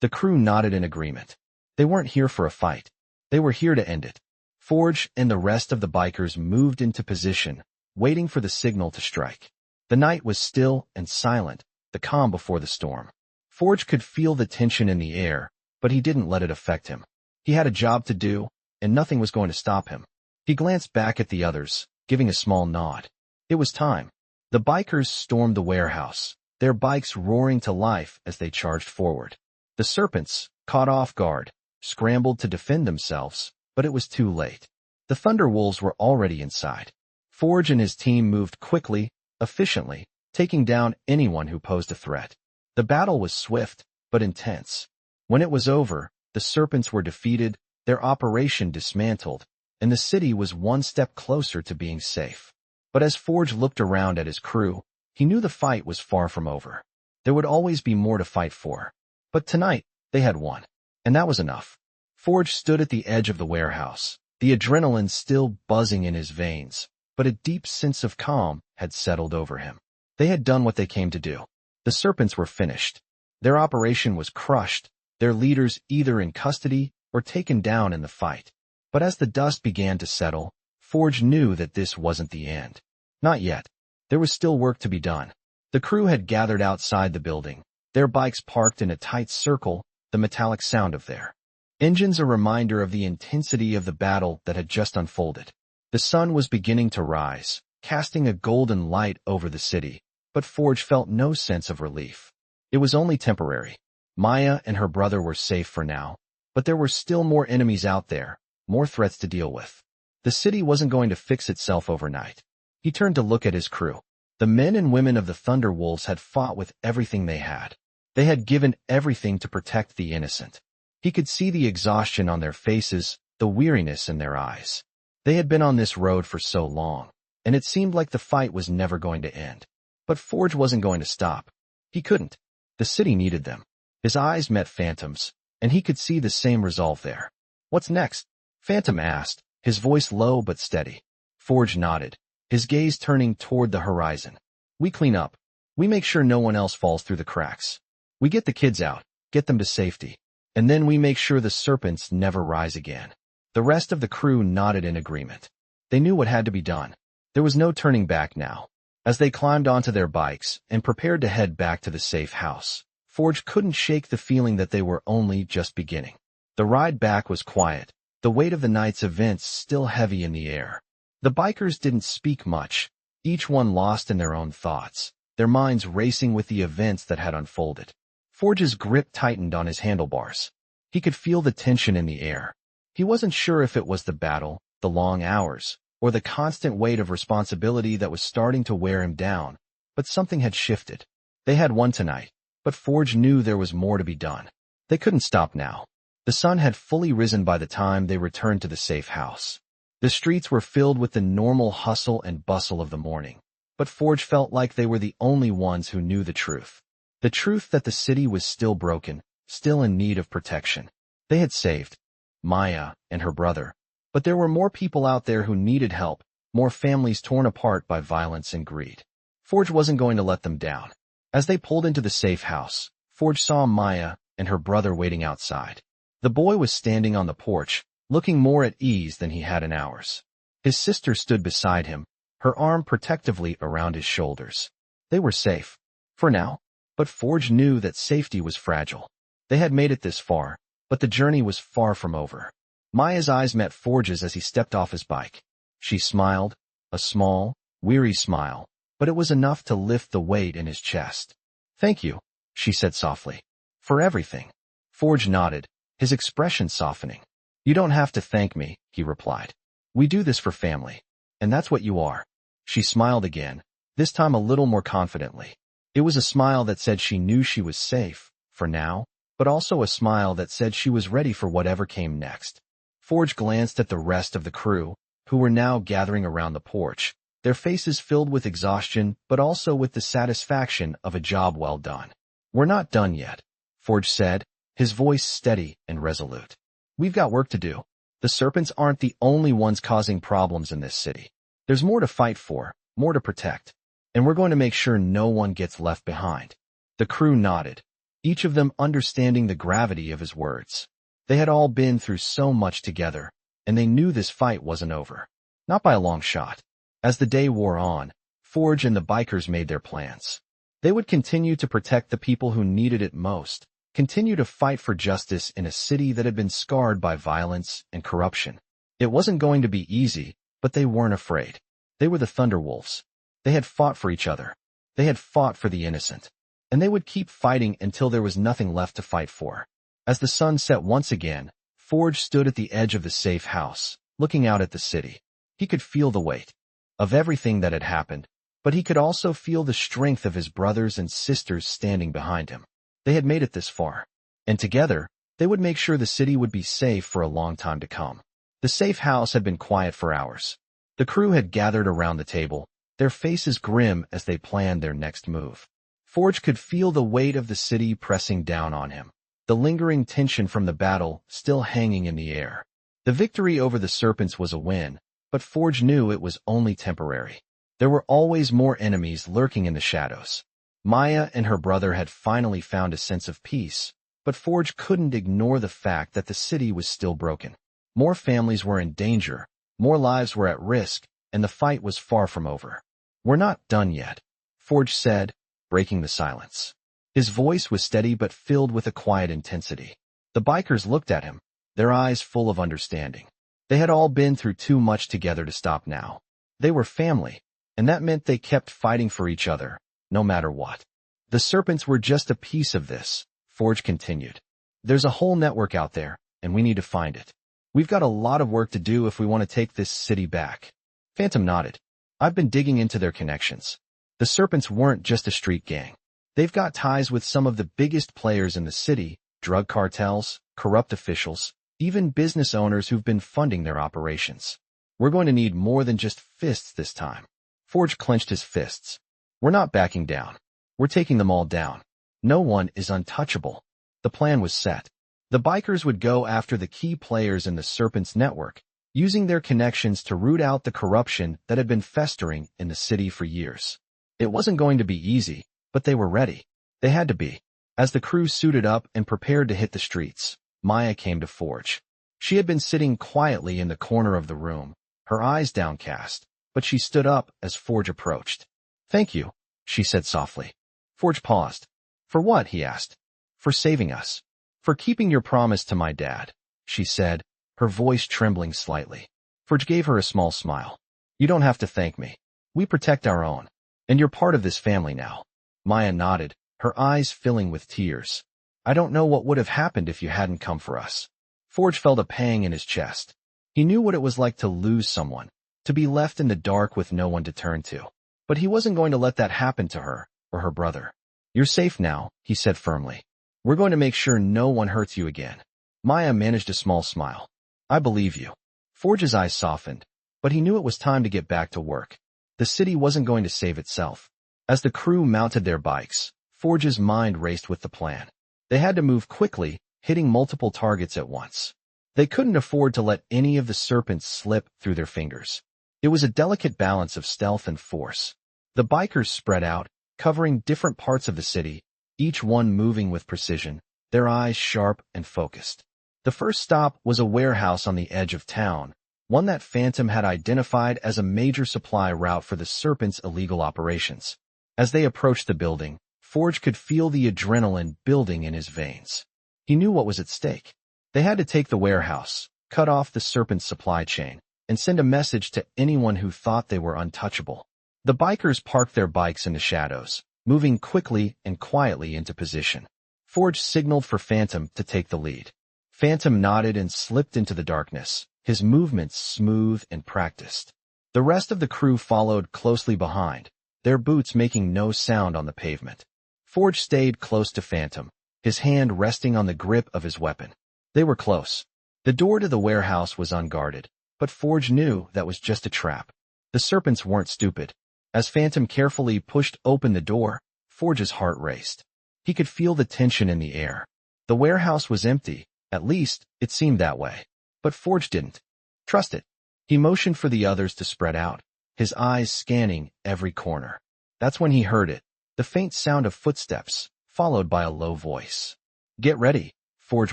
The crew nodded in agreement. They weren't here for a fight. They were here to end it. Forge and the rest of the bikers moved into position, waiting for the signal to strike. The night was still and silent, the calm before the storm. Forge could feel the tension in the air, but he didn't let it affect him. He had a job to do, and nothing was going to stop him. He glanced back at the others, giving a small nod. It was time. The bikers stormed the warehouse, their bikes roaring to life as they charged forward. The Serpents, caught off guard, scrambled to defend themselves, but it was too late. The Thunderwolves were already inside. Forge and his team moved quickly, efficiently, taking down anyone who posed a threat. The battle was swift, but intense. When it was over, the Serpents were defeated, their operation dismantled, and the city was one step closer to being safe. But as Forge looked around at his crew, he knew the fight was far from over. There would always be more to fight for. But tonight, they had won. And that was enough. Forge stood at the edge of the warehouse, the adrenaline still buzzing in his veins, but a deep sense of calm had settled over him. They had done what they came to do. The Serpents were finished. Their operation was crushed, their leaders either in custody or taken down in the fight. But as the dust began to settle, Forge knew that this wasn't the end. Not yet. There was still work to be done. The crew had gathered outside the building, their bikes parked in a tight circle, the metallic sound of their engines a reminder of the intensity of the battle that had just unfolded. The sun was beginning to rise, casting a golden light over the city, but Forge felt no sense of relief. It was only temporary. Maya and her brother were safe for now, but there were still more enemies out there, more threats to deal with. The city wasn't going to fix itself overnight. He turned to look at his crew. The men and women of the Thunder Wolves had fought with everything they had. They had given everything to protect the innocent. He could see the exhaustion on their faces, the weariness in their eyes. They had been on this road for so long, and it seemed like the fight was never going to end. But Forge wasn't going to stop. He couldn't. The city needed them. His eyes met Phantom's, and he could see the same resolve there. "What's next?" Phantom asked, his voice low but steady. Forge nodded, his gaze turning toward the horizon. "We clean up. We make sure no one else falls through the cracks. We get the kids out, get them to safety. And then we make sure the Serpents never rise again." The rest of the crew nodded in agreement. They knew what had to be done. There was no turning back now. As they climbed onto their bikes and prepared to head back to the safe house, Forge couldn't shake the feeling that they were only just beginning. The ride back was quiet, the weight of the night's events still heavy in the air. The bikers didn't speak much, each one lost in their own thoughts, their minds racing with the events that had unfolded. Forge's grip tightened on his handlebars. He could feel the tension in the air. He wasn't sure if it was the battle, the long hours, or the constant weight of responsibility that was starting to wear him down, but something had shifted. They had won tonight, but Forge knew there was more to be done. They couldn't stop now. The sun had fully risen by the time they returned to the safe house. The streets were filled with the normal hustle and bustle of the morning, but Forge felt like they were the only ones who knew the truth. The truth that the city was still broken, still in need of protection. They had saved Maya and her brother, but there were more people out there who needed help, more families torn apart by violence and greed. Forge wasn't going to let them down. As they pulled into the safe house, Forge saw Maya and her brother waiting outside. The boy was standing on the porch, looking more at ease than he had in hours. His sister stood beside him, her arm protectively around his shoulders. They were safe. For now. But Forge knew that safety was fragile. They had made it this far, but the journey was far from over. Maya's eyes met Forge's as he stepped off his bike. She smiled, a small, weary smile, but it was enough to lift the weight in his chest. "Thank you," she said softly. "For everything." Forge nodded, his expression softening. "You don't have to thank me," he replied. "We do this for family. And that's what you are." She smiled again, this time a little more confidently. It was a smile that said she knew she was safe, for now, but also a smile that said she was ready for whatever came next. Forge glanced at the rest of the crew, who were now gathering around the porch, their faces filled with exhaustion but also with the satisfaction of a job well done. "We're not done yet," Forge said, his voice steady and resolute. "We've got work to do. The Serpents aren't the only ones causing problems in this city. There's more to fight for, more to protect. And we're going to make sure no one gets left behind." The crew nodded, each of them understanding the gravity of his words. They had all been through so much together, and they knew this fight wasn't over. Not by a long shot. As the day wore on, Forge and the bikers made their plans. They would continue to protect the people who needed it most, continue to fight for justice in a city that had been scarred by violence and corruption. It wasn't going to be easy, but they weren't afraid. They were the Thunder Wolves. They had fought for each other. They had fought for the innocent. And they would keep fighting until there was nothing left to fight for. As the sun set once again, Forge stood at the edge of the safe house, looking out at the city. He could feel the weight of everything that had happened, but he could also feel the strength of his brothers and sisters standing behind him. They had made it this far, and together, they would make sure the city would be safe for a long time to come. The safe house had been quiet for hours. The crew had gathered around the table, their faces grim as they planned their next move. Forge could feel the weight of the city pressing down on him, the lingering tension from the battle still hanging in the air. The victory over the Serpents was a win, but Forge knew it was only temporary. There were always more enemies lurking in the shadows. Maya and her brother had finally found a sense of peace, but Forge couldn't ignore the fact that the city was still broken. More families were in danger, more lives were at risk, and the fight was far from over. "We're not done yet," Forge said, breaking the silence. His voice was steady but filled with a quiet intensity. The bikers looked at him, their eyes full of understanding. They had all been through too much together to stop now. They were family, and that meant they kept fighting for each other, no matter what. "The Serpents were just a piece of this," Forge continued. "There's a whole network out there, and we need to find it. We've got a lot of work to do if we want to take this city back." Phantom nodded. "I've been digging into their connections. The Serpents weren't just a street gang. They've got ties with some of the biggest players in the city, drug cartels, corrupt officials, even business owners who've been funding their operations. We're going to need more than just fists this time." Forge clenched his fists. "We're not backing down. We're taking them all down. No one is untouchable." The plan was set. The bikers would go after the key players in the Serpents network, using their connections to root out the corruption that had been festering in the city for years. It wasn't going to be easy, but they were ready. They had to be. As the crew suited up and prepared to hit the streets, Maya came to Forge. She had been sitting quietly in the corner of the room, her eyes downcast, but she stood up as Forge approached. "Thank you," she said softly. Forge paused. "For what?" he asked. "For saving us. For keeping your promise to my dad," she said, her voice trembling slightly. Forge gave her a small smile. "You don't have to thank me. We protect our own. And you're part of this family now." Maya nodded, her eyes filling with tears. "I don't know what would have happened if you hadn't come for us." Forge felt a pang in his chest. He knew what it was like to lose someone, to be left in the dark with no one to turn to. But he wasn't going to let that happen to her or her brother. "You're safe now," he said firmly. "We're going to make sure no one hurts you again." Maya managed a small smile. "I believe you." Forge's eyes softened, but he knew it was time to get back to work. The city wasn't going to save itself. As the crew mounted their bikes, Forge's mind raced with the plan. They had to move quickly, hitting multiple targets at once. They couldn't afford to let any of the Serpents slip through their fingers. It was a delicate balance of stealth and force. The bikers spread out, covering different parts of the city, each one moving with precision, their eyes sharp and focused. The first stop was a warehouse on the edge of town, one that Phantom had identified as a major supply route for the Serpents' illegal operations. As they approached the building, Forge could feel the adrenaline building in his veins. He knew what was at stake. They had to take the warehouse, cut off the Serpents' supply chain, and send a message to anyone who thought they were untouchable. The bikers parked their bikes in the shadows, moving quickly and quietly into position. Forge signaled for Phantom to take the lead. Phantom nodded and slipped into the darkness, his movements smooth and practiced. The rest of the crew followed closely behind, their boots making no sound on the pavement. Forge stayed close to Phantom, his hand resting on the grip of his weapon. They were close. The door to the warehouse was unguarded, but Forge knew that was just a trap. The Serpents weren't stupid. As Phantom carefully pushed open the door, Forge's heart raced. He could feel the tension in the air. The warehouse was empty, at least it seemed that way. But Forge didn't trust it. He motioned for the others to spread out, his eyes scanning every corner. That's when he heard it, the faint sound of footsteps, followed by a low voice. "Get ready," Forge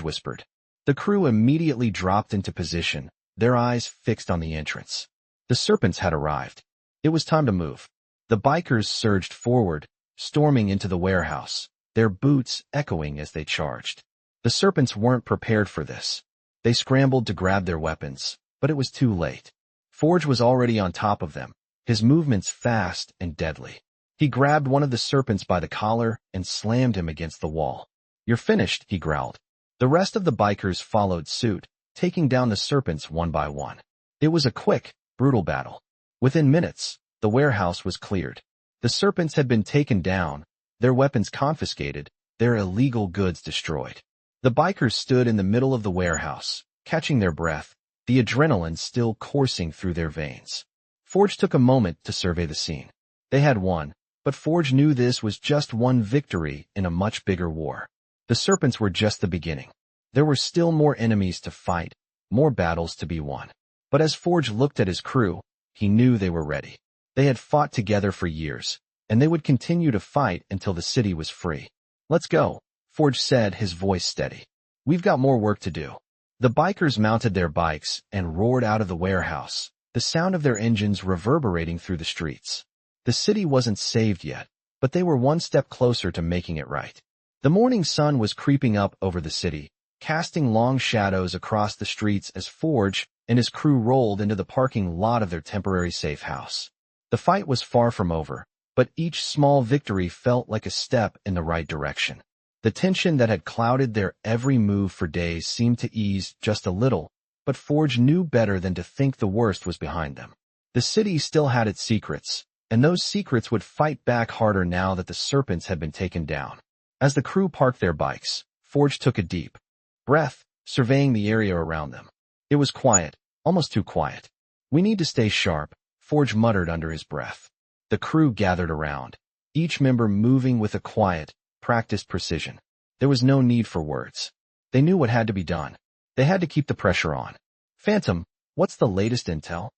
whispered. The crew immediately dropped into position, their eyes fixed on the entrance. The Serpents had arrived. It was time to move. The bikers surged forward, storming into the warehouse, their boots echoing as they charged. The Serpents weren't prepared for this. They scrambled to grab their weapons, but it was too late. Forge was already on top of them, his movements fast and deadly. He grabbed one of the Serpents by the collar and slammed him against the wall. "You're finished," he growled. The rest of the bikers followed suit, taking down the Serpents one by one. It was a quick, brutal battle. Within minutes, the warehouse was cleared. The Serpents had been taken down, their weapons confiscated, their illegal goods destroyed. The bikers stood in the middle of the warehouse, catching their breath, the adrenaline still coursing through their veins. Forge took a moment to survey the scene. They had won, but Forge knew this was just one victory in a much bigger war. The Serpents were just the beginning. There were still more enemies to fight, more battles to be won. But as Forge looked at his crew, he knew they were ready. They had fought together for years, and they would continue to fight until the city was free. "Let's go," Forge said, his voice steady. "We've got more work to do." The bikers mounted their bikes and roared out of the warehouse, the sound of their engines reverberating through the streets. The city wasn't saved yet, but they were one step closer to making it right. The morning sun was creeping up over the city, casting long shadows across the streets as Forge and his crew rolled into the parking lot of their temporary safe house. The fight was far from over, but each small victory felt like a step in the right direction. The tension that had clouded their every move for days seemed to ease just a little, but Forge knew better than to think the worst was behind them. The city still had its secrets, and those secrets would fight back harder now that the Serpents had been taken down. As the crew parked their bikes, Forge took a deep breath, surveying the area around them. It was quiet, almost too quiet. "We need to stay sharp," Forge muttered under his breath. The crew gathered around, each member moving with a quiet, practiced precision. There was no need for words. They knew what had to be done. They had to keep the pressure on. "Phantom, what's the latest intel?"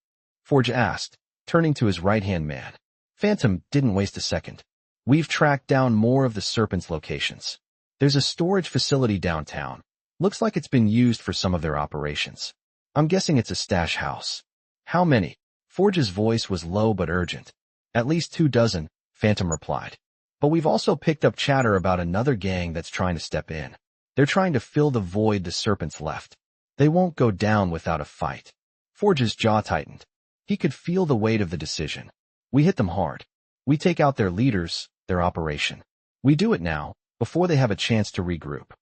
Forge asked, turning to his right-hand man. Phantom didn't waste a second. "We've tracked down more of the Serpents' locations. There's a storage facility downtown. Looks like it's been used for some of their operations. I'm guessing it's a stash house." "How many?" Forge's voice was low but urgent. "At least 24, Phantom replied. "But we've also picked up chatter about another gang that's trying to step in. They're trying to fill the void the Serpents left. They won't go down without a fight." Forge's jaw tightened. He could feel the weight of the decision. "We hit them hard. We take out their leaders, their operation. We do it now, before they have a chance to regroup."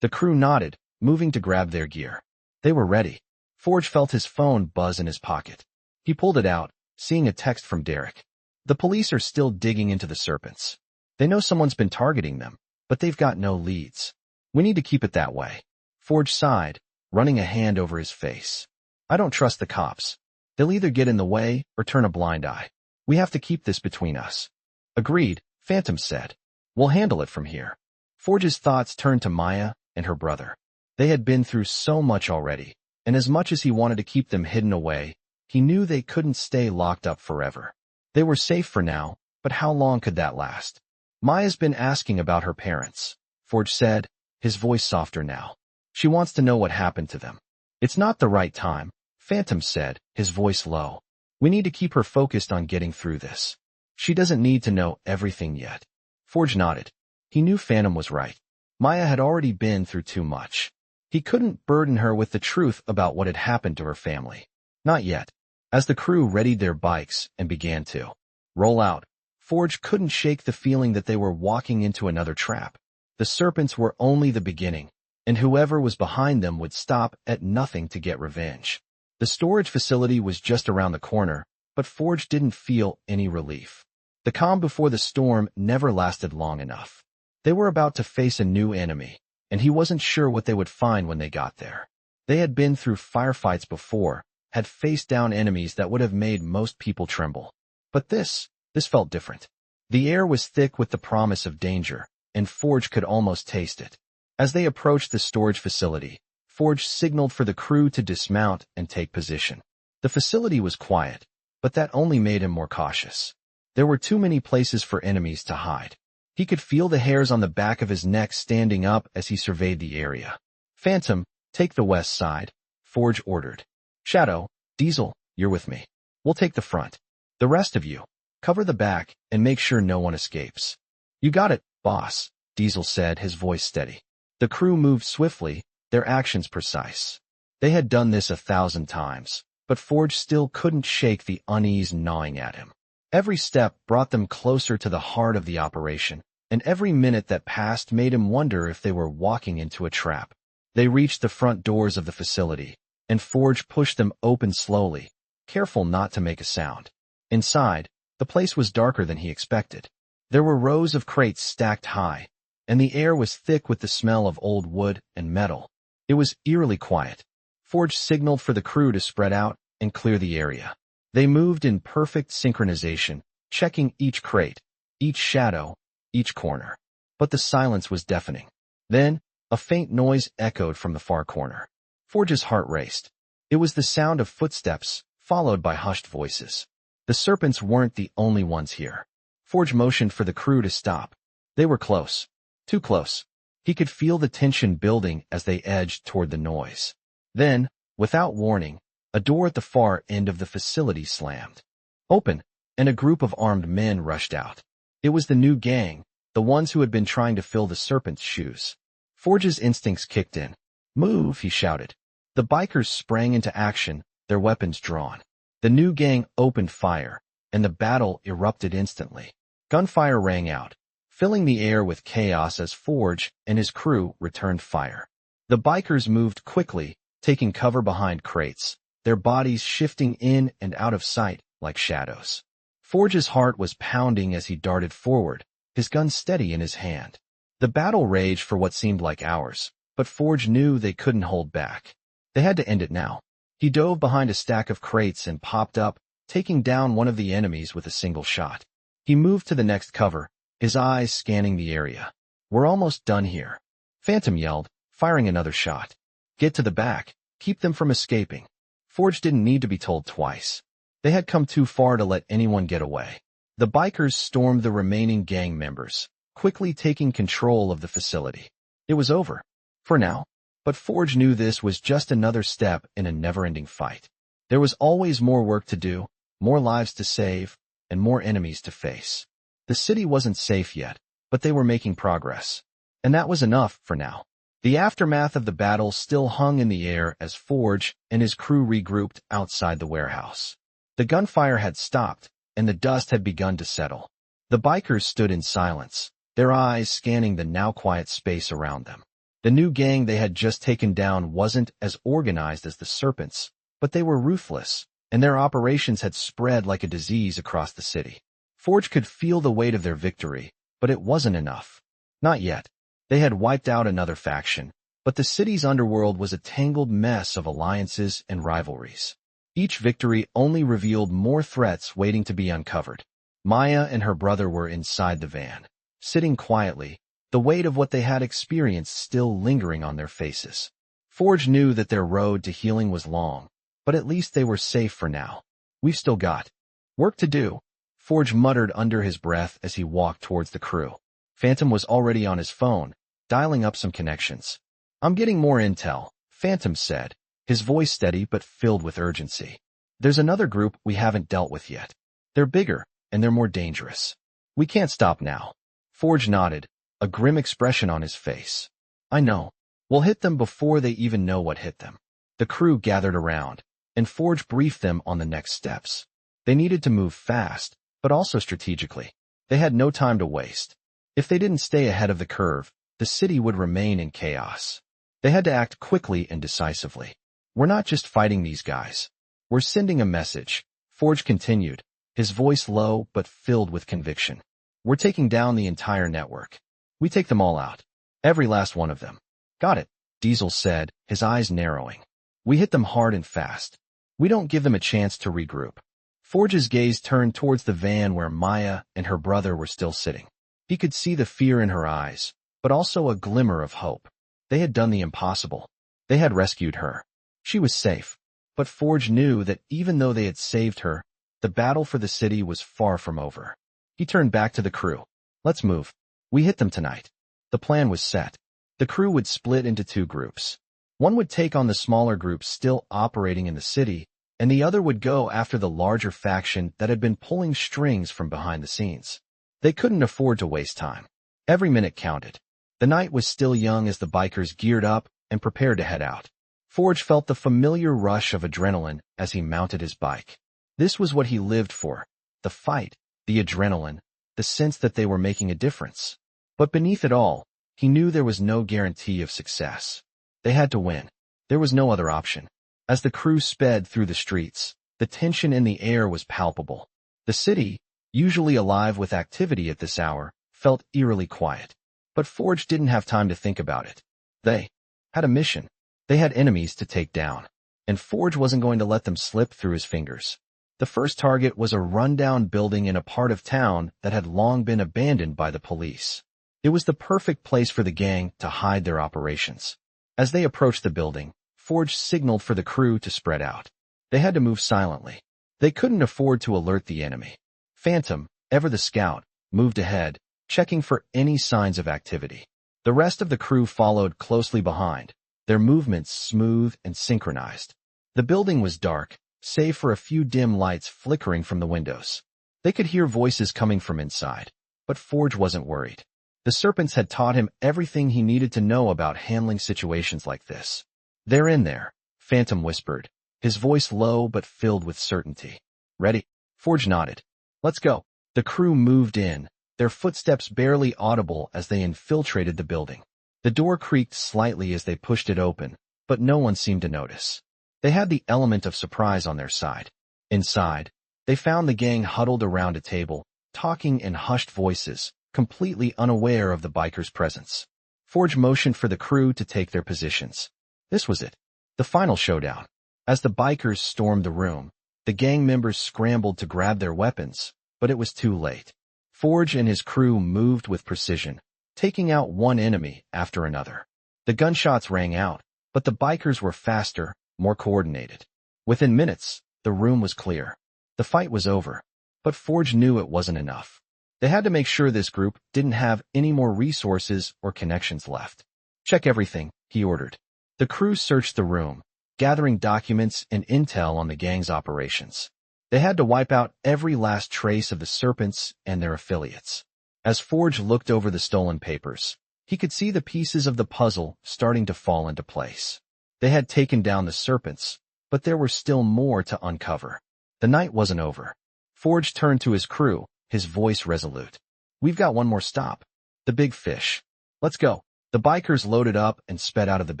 The crew nodded, moving to grab their gear. They were ready. Forge felt his phone buzz in his pocket. He pulled it out, seeing a text from Derek. "The police are still digging into the Serpents. They know someone's been targeting them, but they've got no leads. We need to keep it that way." Forge sighed, running a hand over his face. "I don't trust the cops. They'll either get in the way or turn a blind eye. We have to keep this between us." "Agreed," Phantom said. "We'll handle it from here." Forge's thoughts turned to Maya and her brother. They had been through so much already, and as much as he wanted to keep them hidden away, he knew they couldn't stay locked up forever. They were safe for now, but how long could that last? "Maya's been asking about her parents," Forge said, his voice softer now. "She wants to know what happened to them." "It's not the right time," Phantom said, his voice low. "We need to keep her focused on getting through this. She doesn't need to know everything yet." Forge nodded. He knew Phantom was right. Maya had already been through too much. He couldn't burden her with the truth about what had happened to her family. Not yet. As the crew readied their bikes and began to roll out, Forge couldn't shake the feeling that they were walking into another trap. The Serpents were only the beginning, and whoever was behind them would stop at nothing to get revenge. The storage facility was just around the corner, but Forge didn't feel any relief. The calm before the storm never lasted long enough. They were about to face a new enemy, and he wasn't sure what they would find when they got there. They had been through firefights before, had faced down enemies that would have made most people tremble. But this felt different. The air was thick with the promise of danger, and Forge could almost taste it. As they approached the storage facility, Forge signaled for the crew to dismount and take position. The facility was quiet, but that only made him more cautious. There were too many places for enemies to hide. He could feel the hairs on the back of his neck standing up as he surveyed the area. "Phantom, take the west side," Forge ordered. "Shadow, Diesel, you're with me. We'll take the front. The rest of you, cover the back and make sure no one escapes." "You got it, boss," Diesel said, his voice steady. The crew moved swiftly, their actions precise. They had done this 1,000 times, but Forge still couldn't shake the unease gnawing at him. Every step brought them closer to the heart of the operation, and every minute that passed made him wonder if they were walking into a trap. They reached the front doors of the facility, and Forge pushed them open slowly, careful not to make a sound. Inside, the place was darker than he expected. There were rows of crates stacked high, and the air was thick with the smell of old wood and metal. It was eerily quiet. Forge signaled for the crew to spread out and clear the area. They moved in perfect synchronization, checking each crate, each shadow, each corner. But the silence was deafening. Then, a faint noise echoed from the far corner. Forge's heart raced. It was the sound of footsteps, followed by hushed voices. The Serpents weren't the only ones here. Forge motioned for the crew to stop. They were close. Too close. He could feel the tension building as they edged toward the noise. Then, without warning, a door at the far end of the facility slammed open, and a group of armed men rushed out. It was the new gang, the ones who had been trying to fill the Serpents' shoes. Forge's instincts kicked in. "Move," he shouted. The bikers sprang into action, their weapons drawn. The new gang opened fire, and the battle erupted instantly. Gunfire rang out, filling the air with chaos as Forge and his crew returned fire. The bikers moved quickly, taking cover behind crates, their bodies shifting in and out of sight like shadows. Forge's heart was pounding as he darted forward, his gun steady in his hand. The battle raged for what seemed like hours, but Forge knew they couldn't hold back. They had to end it now. He dove behind a stack of crates and popped up, taking down one of the enemies with a single shot. He moved to the next cover, his eyes scanning the area. "We're almost done here," Phantom yelled, firing another shot. "Get to the back. Keep them from escaping." Forge didn't need to be told twice. They had come too far to let anyone get away. The bikers stormed the remaining gang members, quickly taking control of the facility. It was over. For now. But Forge knew this was just another step in a never-ending fight. There was always more work to do, more lives to save, and more enemies to face. The city wasn't safe yet, but they were making progress. And that was enough for now. The aftermath of the battle still hung in the air as Forge and his crew regrouped outside the warehouse. The gunfire had stopped, and the dust had begun to settle. The bikers stood in silence, their eyes scanning the now quiet space around them. The new gang they had just taken down wasn't as organized as the Serpents, but they were ruthless, and their operations had spread like a disease across the city. Forge could feel the weight of their victory, but it wasn't enough. Not yet. They had wiped out another faction, but the city's underworld was a tangled mess of alliances and rivalries. Each victory only revealed more threats waiting to be uncovered. Maya and her brother were inside the van, sitting quietly, the weight of what they had experienced still lingering on their faces. Forge knew that their road to healing was long, but at least they were safe for now. "We've still got work to do," Forge muttered under his breath as he walked towards the crew. Phantom was already on his phone, dialing up some connections. "I'm getting more intel," Phantom said, his voice steady but filled with urgency. "There's another group we haven't dealt with yet. They're bigger, and they're more dangerous. We can't stop now." Forge nodded, a grim expression on his face. "I know. We'll hit them before they even know what hit them." The crew gathered around, and Forge briefed them on the next steps. They needed to move fast, but also strategically. They had no time to waste. If they didn't stay ahead of the curve, the city would remain in chaos. They had to act quickly and decisively. "We're not just fighting these guys. We're sending a message," Forge continued, his voice low but filled with conviction. "We're taking down the entire network. We take them all out. Every last one of them." "Got it," Diesel said, his eyes narrowing. "We hit them hard and fast. We don't give them a chance to regroup." Forge's gaze turned towards the van where Maya and her brother were still sitting. He could see the fear in her eyes, but also a glimmer of hope. They had done the impossible. They had rescued her. She was safe. But Forge knew that even though they had saved her, the battle for the city was far from over. He turned back to the crew. "Let's move. We hit them tonight." The plan was set. The crew would split into two groups. One would take on the smaller groups still operating in the city, and the other would go after the larger faction that had been pulling strings from behind the scenes. They couldn't afford to waste time. Every minute counted. The night was still young as the bikers geared up and prepared to head out. Forge felt the familiar rush of adrenaline as he mounted his bike. This was what he lived for: the fight, the adrenaline, the sense that they were making a difference. But beneath it all, he knew there was no guarantee of success. They had to win. There was no other option. As the crew sped through the streets, the tension in the air was palpable. The city, usually alive with activity at this hour, felt eerily quiet. But Forge didn't have time to think about it. They had a mission. They had enemies to take down. And Forge wasn't going to let them slip through his fingers. The first target was a rundown building in a part of town that had long been abandoned by the police. It was the perfect place for the gang to hide their operations. As they approached the building, Forge signaled for the crew to spread out. They had to move silently. They couldn't afford to alert the enemy. Phantom, ever the scout, moved ahead, checking for any signs of activity. The rest of the crew followed closely behind, their movements smooth and synchronized. The building was dark, save for a few dim lights flickering from the windows. They could hear voices coming from inside, but Forge wasn't worried. The Serpents had taught him everything he needed to know about handling situations like this. "They're in there," Phantom whispered, his voice low but filled with certainty. "Ready?" Forge nodded. "Let's go." The crew moved in, their footsteps barely audible as they infiltrated the building. The door creaked slightly as they pushed it open, but no one seemed to notice. They had the element of surprise on their side. Inside, they found the gang huddled around a table, talking in hushed voices, completely unaware of the bikers' presence. Forge motioned for the crew to take their positions. This was it, the final showdown. As the bikers stormed the room, the gang members scrambled to grab their weapons, but it was too late. Forge and his crew moved with precision, taking out one enemy after another. The gunshots rang out, but the bikers were faster, more coordinated. Within minutes, the room was clear. The fight was over, but Forge knew it wasn't enough. They had to make sure this group didn't have any more resources or connections left. "Check everything," he ordered. The crew searched the room, gathering documents and intel on the gang's operations. They had to wipe out every last trace of the Serpents and their affiliates. As Forge looked over the stolen papers, he could see the pieces of the puzzle starting to fall into place. They had taken down the Serpents, but there were still more to uncover. The night wasn't over. Forge turned to his crew, his voice resolute. "We've got one more stop. The big fish. Let's go." The bikers loaded up and sped out of the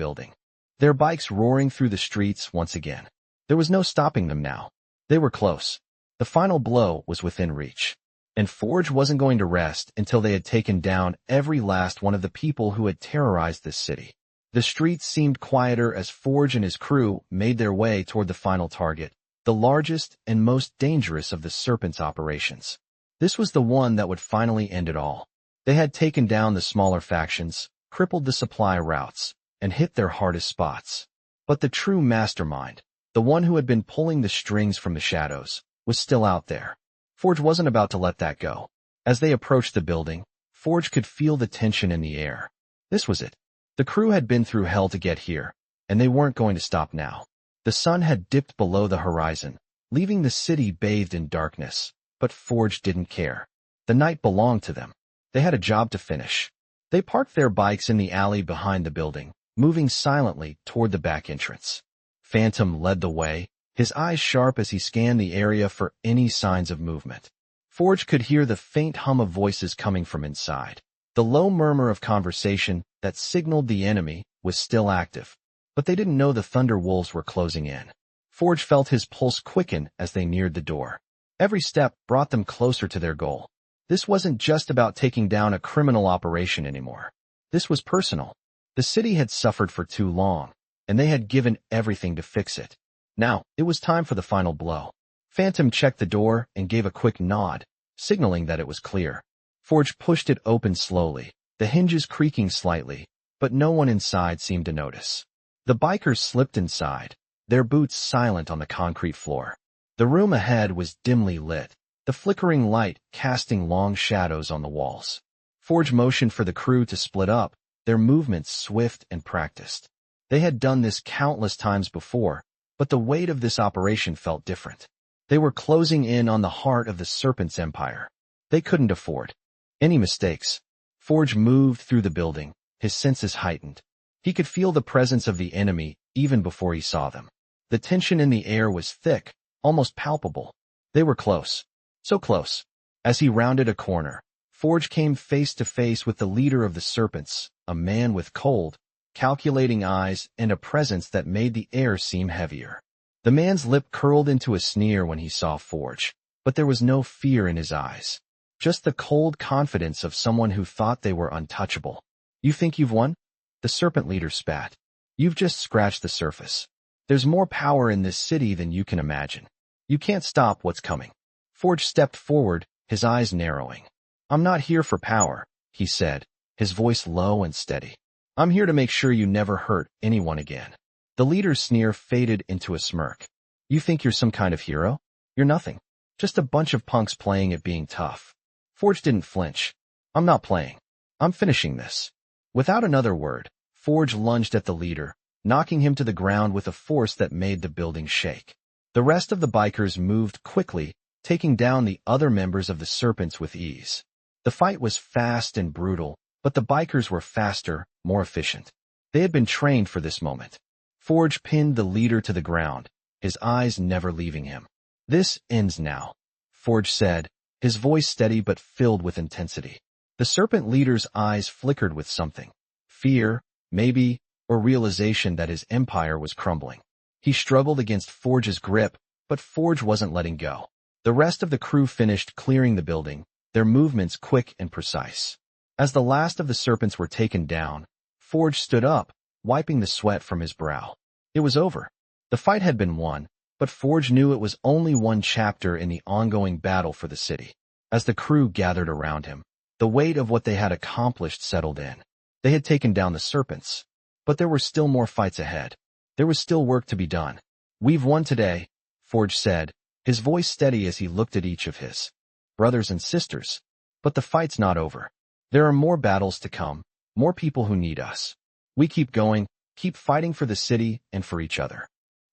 building, their bikes roaring through the streets once again. There was no stopping them now. They were close. The final blow was within reach. And Forge wasn't going to rest until they had taken down every last one of the people who had terrorized this city. The streets seemed quieter as Forge and his crew made their way toward the final target, the largest and most dangerous of the Serpents' operations. This was the one that would finally end it all. They had taken down the smaller factions, crippled the supply routes, and hit their hardest spots. But the true mastermind, the one who had been pulling the strings from the shadows, was still out there. Forge wasn't about to let that go. As they approached the building, Forge could feel the tension in the air. This was it. The crew had been through hell to get here, and they weren't going to stop now. The sun had dipped below the horizon, leaving the city bathed in darkness, but Forge didn't care. The night belonged to them. They had a job to finish. They parked their bikes in the alley behind the building, moving silently toward the back entrance. Phantom led the way, his eyes sharp as he scanned the area for any signs of movement. Forge could hear the faint hum of voices coming from inside. The low murmur of conversation that signaled the enemy was still active, but they didn't know the Thunder Wolves were closing in. Forge felt his pulse quicken as they neared the door. Every step brought them closer to their goal. This wasn't just about taking down a criminal operation anymore. This was personal. The city had suffered for too long, and they had given everything to fix it. Now, it was time for the final blow. Phantom checked the door and gave a quick nod, signaling that it was clear. Forge pushed it open slowly, the hinges creaking slightly, but no one inside seemed to notice. The bikers slipped inside, their boots silent on the concrete floor. The room ahead was dimly lit, the flickering light casting long shadows on the walls. Forge motioned for the crew to split up, their movements swift and practiced. They had done this countless times before, but the weight of this operation felt different. They were closing in on the heart of the Serpents' empire. They couldn't afford any mistakes. Forge moved through the building, his senses heightened. He could feel the presence of the enemy even before he saw them. The tension in the air was thick, almost palpable. They were close. So close. As he rounded a corner, Forge came face to face with the leader of the Serpents, a man with cold, calculating eyes and a presence that made the air seem heavier. The man's lip curled into a sneer when he saw Forge, but there was no fear in his eyes. Just the cold confidence of someone who thought they were untouchable. "You think you've won?" The Serpent leader spat. "You've just scratched the surface. There's more power in this city than you can imagine. You can't stop what's coming." Forge stepped forward, his eyes narrowing. "I'm not here for power," he said, his voice low and steady. "I'm here to make sure you never hurt anyone again." The leader's sneer faded into a smirk. You think you're some kind of hero? You're nothing. Just a bunch of punks playing at being tough. Forge didn't flinch. I'm not playing. I'm finishing this. Without another word, Forge lunged at the leader, knocking him to the ground with a force that made the building shake. The rest of the bikers moved quickly, taking down the other members of the Serpents with ease. The fight was fast and brutal, but the bikers were faster, more efficient. They had been trained for this moment. Forge pinned the leader to the ground, his eyes never leaving him. This ends now, Forge said, his voice steady but filled with intensity. The Serpent leader's eyes flickered with something. Fear, maybe, or realization that his empire was crumbling. He struggled against Forge's grip, but Forge wasn't letting go. The rest of the crew finished clearing the building, their movements quick and precise. As the last of the Serpents were taken down, Forge stood up, wiping the sweat from his brow. It was over. The fight had been won, but Forge knew it was only one chapter in the ongoing battle for the city. As the crew gathered around him, the weight of what they had accomplished settled in. They had taken down the Serpents, but there were still more fights ahead. There was still work to be done. We've won today, Forge said, his voice steady as he looked at each of his brothers and sisters. But the fight's not over. There are more battles to come, more people who need us. We keep going, keep fighting for the city and for each other.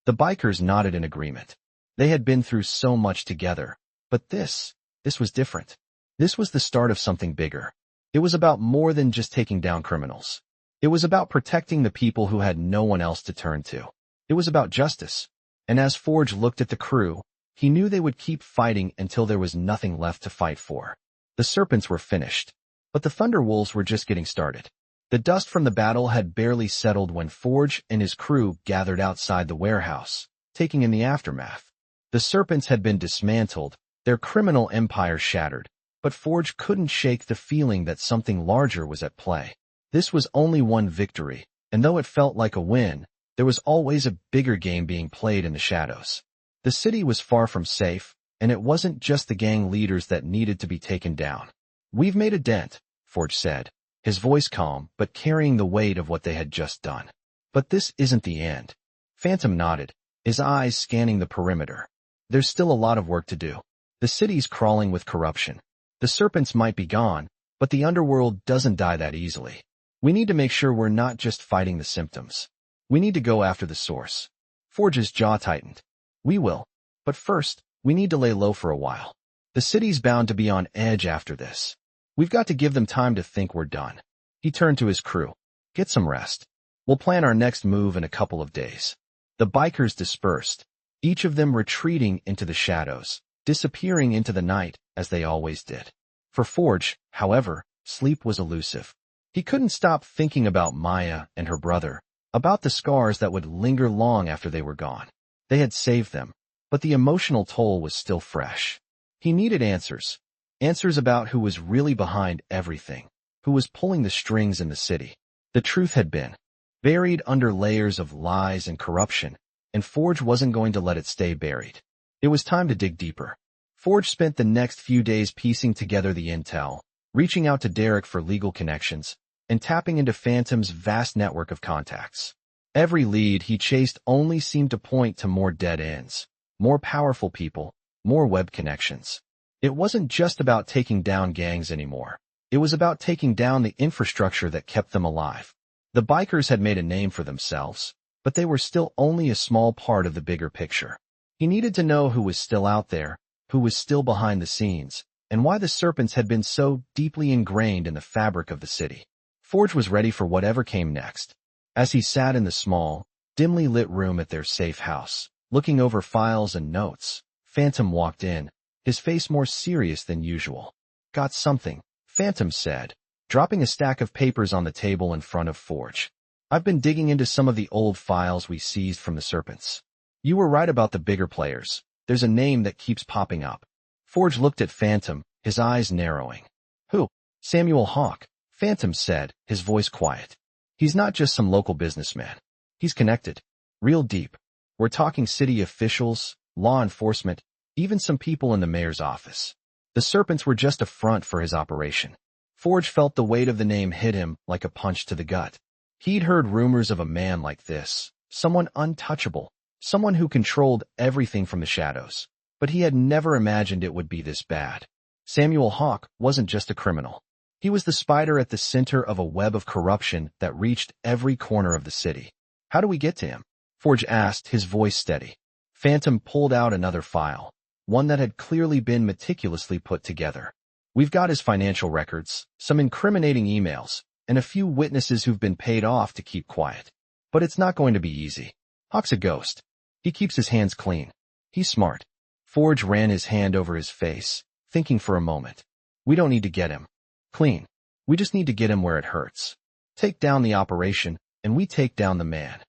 The bikers nodded in agreement. They had been through so much together, but this was different. This was the start of something bigger. It was about more than just taking down criminals. It was about protecting the people who had no one else to turn to. It was about justice. And as Forge looked at the crew, he knew they would keep fighting until there was nothing left to fight for. The Serpents were finished, but the Thunderwolves were just getting started. The dust from the battle had barely settled when Forge and his crew gathered outside the warehouse, taking in the aftermath. The Serpents had been dismantled, their criminal empire shattered, but Forge couldn't shake the feeling that something larger was at play. This was only one victory, and though it felt like a win, there was always a bigger game being played in the shadows. The city was far from safe, and it wasn't just the gang leaders that needed to be taken down. We've made a dent, Forge said, his voice calm but carrying the weight of what they had just done. But this isn't the end. Phantom nodded, his eyes scanning the perimeter. There's still a lot of work to do. The city's crawling with corruption. The Serpents might be gone, but the underworld doesn't die that easily. We need to make sure we're not just fighting the symptoms. We need to go after the source. Forge's jaw tightened. We will. But first, we need to lay low for a while. The city's bound to be on edge after this. We've got to give them time to think we're done. He turned to his crew. Get some rest. We'll plan our next move in a couple of days. The bikers dispersed, each of them retreating into the shadows, disappearing into the night as they always did. For Forge, however, sleep was elusive. He couldn't stop thinking about Maya and her brother, about the scars that would linger long after they were gone. They had saved them, but the emotional toll was still fresh. He needed answers. Answers about who was really behind everything, who was pulling the strings in the city. The truth had been buried under layers of lies and corruption, and Forge wasn't going to let it stay buried. It was time to dig deeper. Forge spent the next few days piecing together the intel, reaching out to Derek for legal connections, and tapping into Phantom's vast network of contacts. Every lead he chased only seemed to point to more dead ends, more powerful people, more web connections. It wasn't just about taking down gangs anymore. It was about taking down the infrastructure that kept them alive. The bikers had made a name for themselves, but they were still only a small part of the bigger picture. He needed to know who was still out there, who was still behind the scenes, and why the Serpents had been so deeply ingrained in the fabric of the city. Forge was ready for whatever came next. As he sat in the small, dimly lit room at their safe house, looking over files and notes, Phantom walked in, his face more serious than usual. Got something, Phantom said, dropping a stack of papers on the table in front of Forge. I've been digging into some of the old files we seized from the Serpents. You were right about the bigger players. There's a name that keeps popping up. Forge looked at Phantom, his eyes narrowing. Who? Samuel Hawke, Phantom said, his voice quiet. He's not just some local businessman. He's connected. Real deep. We're talking city officials, law enforcement, even some people in the mayor's office. The Serpents were just a front for his operation. Forge felt the weight of the name hit him like a punch to the gut. He'd heard rumors of a man like this, someone untouchable, someone who controlled everything from the shadows. But he had never imagined it would be this bad. Samuel Hawke wasn't just a criminal. He was the spider at the center of a web of corruption that reached every corner of the city. How do we get to him? Forge asked, his voice steady. Phantom pulled out another file, one that had clearly been meticulously put together. We've got his financial records, some incriminating emails, and a few witnesses who've been paid off to keep quiet. But it's not going to be easy. Hawke's a ghost. He keeps his hands clean. He's smart. Forge ran his hand over his face, thinking for a moment. We don't need to get him clean. We just need to get him where it hurts. Take down the operation, and we take down the man.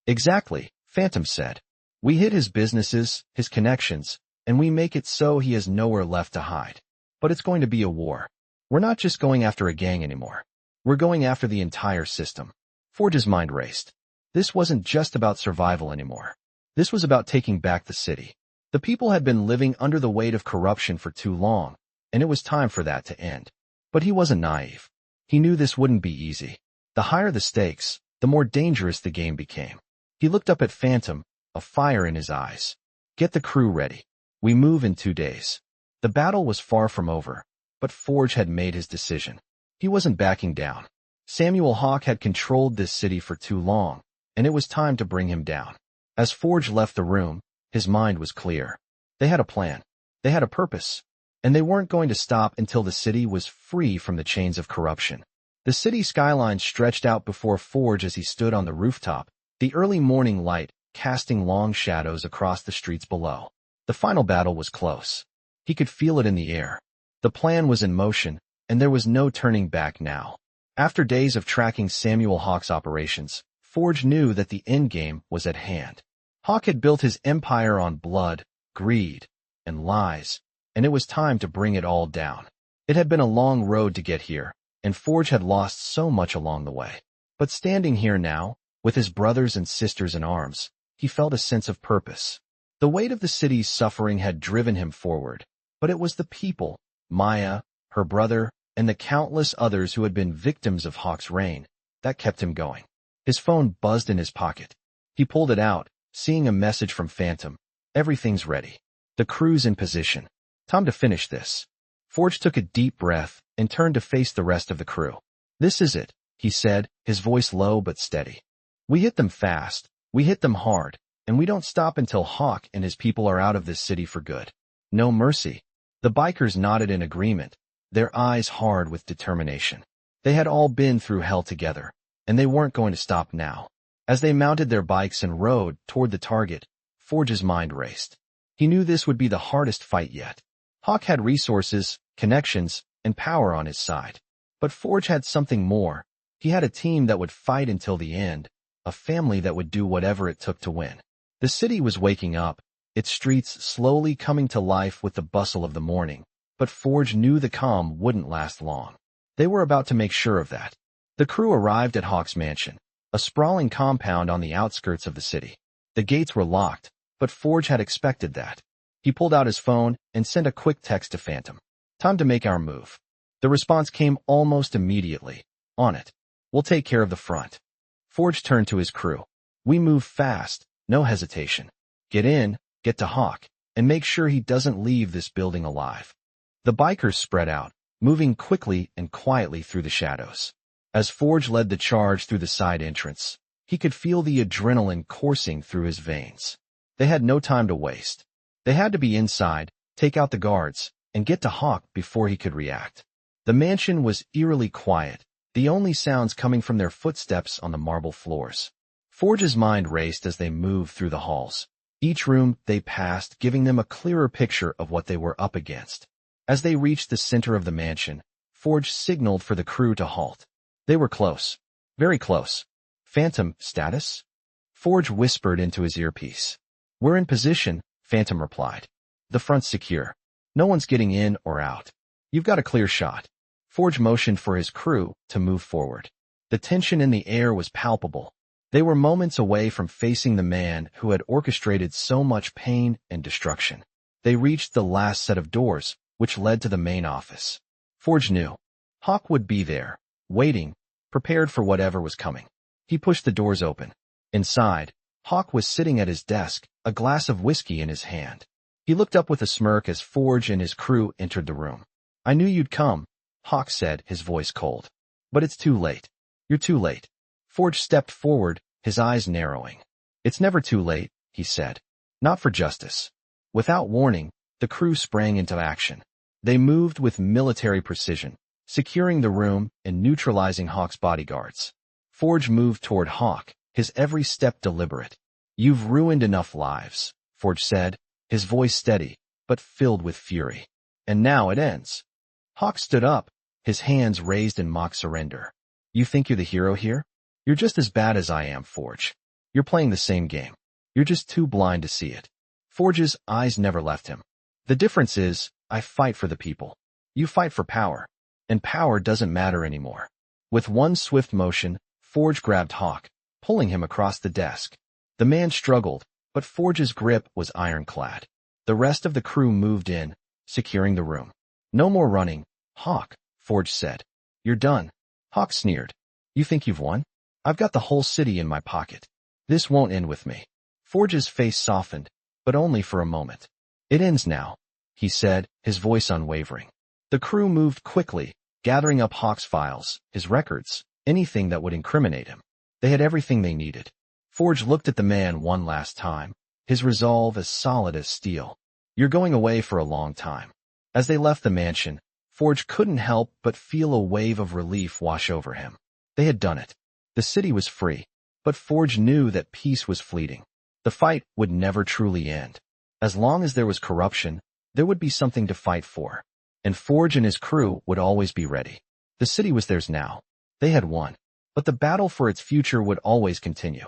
Exactly, Phantom said. We hit his businesses, his connections, and we make it so he has nowhere left to hide. But it's going to be a war. We're not just going after a gang anymore. We're going after the entire system. Forge's mind raced. This wasn't just about survival anymore. This was about taking back the city. The people had been living under the weight of corruption for too long, and it was time for that to end. But he wasn't naive. He knew this wouldn't be easy. The higher the stakes, the more dangerous the game became. He looked up at Phantom, a fire in his eyes. Get the crew ready. We move in 2 days. The battle was far from over, but Forge had made his decision. He wasn't backing down. Samuel Hawke had controlled this city for too long, and it was time to bring him down. As Forge left the room, his mind was clear. They had a plan. They had a purpose. And they weren't going to stop until the city was free from the chains of corruption. The city skyline stretched out before Forge as he stood on the rooftop, the early morning light casting long shadows across the streets below. The final battle was close. He could feel it in the air. The plan was in motion, and there was no turning back now. After days of tracking Samuel Hawke's operations, Forge knew that the endgame was at hand. Hawke had built his empire on blood, greed, and lies, and it was time to bring it all down. It had been a long road to get here, and Forge had lost so much along the way. But standing here now, with his brothers and sisters in arms, he felt a sense of purpose. The weight of the city's suffering had driven him forward, but it was the people, Maya, her brother, and the countless others who had been victims of Hawke's reign, that kept him going. His phone buzzed in his pocket. He pulled it out, seeing a message from Phantom. Everything's ready. The crew's in position. Time to finish this. Forge took a deep breath and turned to face the rest of the crew. This is it, he said, his voice low but steady. We hit them fast, we hit them hard, and we don't stop until Hawke and his people are out of this city for good. No mercy. The bikers nodded in agreement, their eyes hard with determination. They had all been through hell together, and they weren't going to stop now. As they mounted their bikes and rode toward the target, Forge's mind raced. He knew this would be the hardest fight yet. Hawke had resources, connections, and power on his side. But Forge had something more. He had a team that would fight until the end, a family that would do whatever it took to win. The city was waking up, its streets slowly coming to life with the bustle of the morning, but Forge knew the calm wouldn't last long. They were about to make sure of that. The crew arrived at Hawke's mansion, a sprawling compound on the outskirts of the city. The gates were locked, but Forge had expected that. He pulled out his phone and sent a quick text to Phantom. Time to make our move. The response came almost immediately. On it. We'll take care of the front. Forge turned to his crew. We move fast, no hesitation. Get in, get to Hawke, and make sure he doesn't leave this building alive. The bikers spread out, moving quickly and quietly through the shadows. As Forge led the charge through the side entrance, he could feel the adrenaline coursing through his veins. They had no time to waste. They had to be inside, take out the guards, and get to Hawke before he could react. The mansion was eerily quiet, the only sounds coming from their footsteps on the marble floors. Forge's mind raced as they moved through the halls. Each room they passed giving them a clearer picture of what they were up against. As they reached the center of the mansion, Forge signaled for the crew to halt. They were close. Very close. Phantom, status? Forge whispered into his earpiece. We're in position, Phantom replied. The front's secure. No one's getting in or out. You've got a clear shot. Forge motioned for his crew to move forward. The tension in the air was palpable. They were moments away from facing the man who had orchestrated so much pain and destruction. They reached the last set of doors, which led to the main office. Forge knew. Hawke would be there, waiting, prepared for whatever was coming. He pushed the doors open. Inside, Hawke was sitting at his desk, a glass of whiskey in his hand. He looked up with a smirk as Forge and his crew entered the room. "I knew you'd come," Hawke said, his voice cold. "But it's too late. You're too late." Forge stepped forward, his eyes narrowing. "It's never too late," he said. "Not for justice." Without warning, the crew sprang into action. They moved with military precision, securing the room and neutralizing Hawke's bodyguards. Forge moved toward Hawke, his every step deliberate. "You've ruined enough lives," Forge said, his voice steady, but filled with fury. "And now it ends." Hawke stood up, his hands raised in mock surrender. "You think you're the hero here? You're just as bad as I am, Forge. You're playing the same game. You're just too blind to see it." Forge's eyes never left him. "The difference is, I fight for the people. You fight for power. And power doesn't matter anymore." With one swift motion, Forge grabbed Hawke, pulling him across the desk. The man struggled, but Forge's grip was ironclad. The rest of the crew moved in, securing the room. "No more running, Hawke," Forge said. "You're done." Hawke sneered. "You think you've won? I've got the whole city in my pocket. This won't end with me." Forge's face softened, but only for a moment. "It ends now," he said, his voice unwavering. The crew moved quickly, gathering up Hawke's files, his records, anything that would incriminate him. They had everything they needed. Forge looked at the man one last time, his resolve as solid as steel. "You're going away for a long time." As they left the mansion, Forge couldn't help but feel a wave of relief wash over him. They had done it. The city was free, but Forge knew that peace was fleeting. The fight would never truly end. As long as there was corruption, there would be something to fight for. And Forge and his crew would always be ready. The city was theirs now. They had won. But the battle for its future would always continue.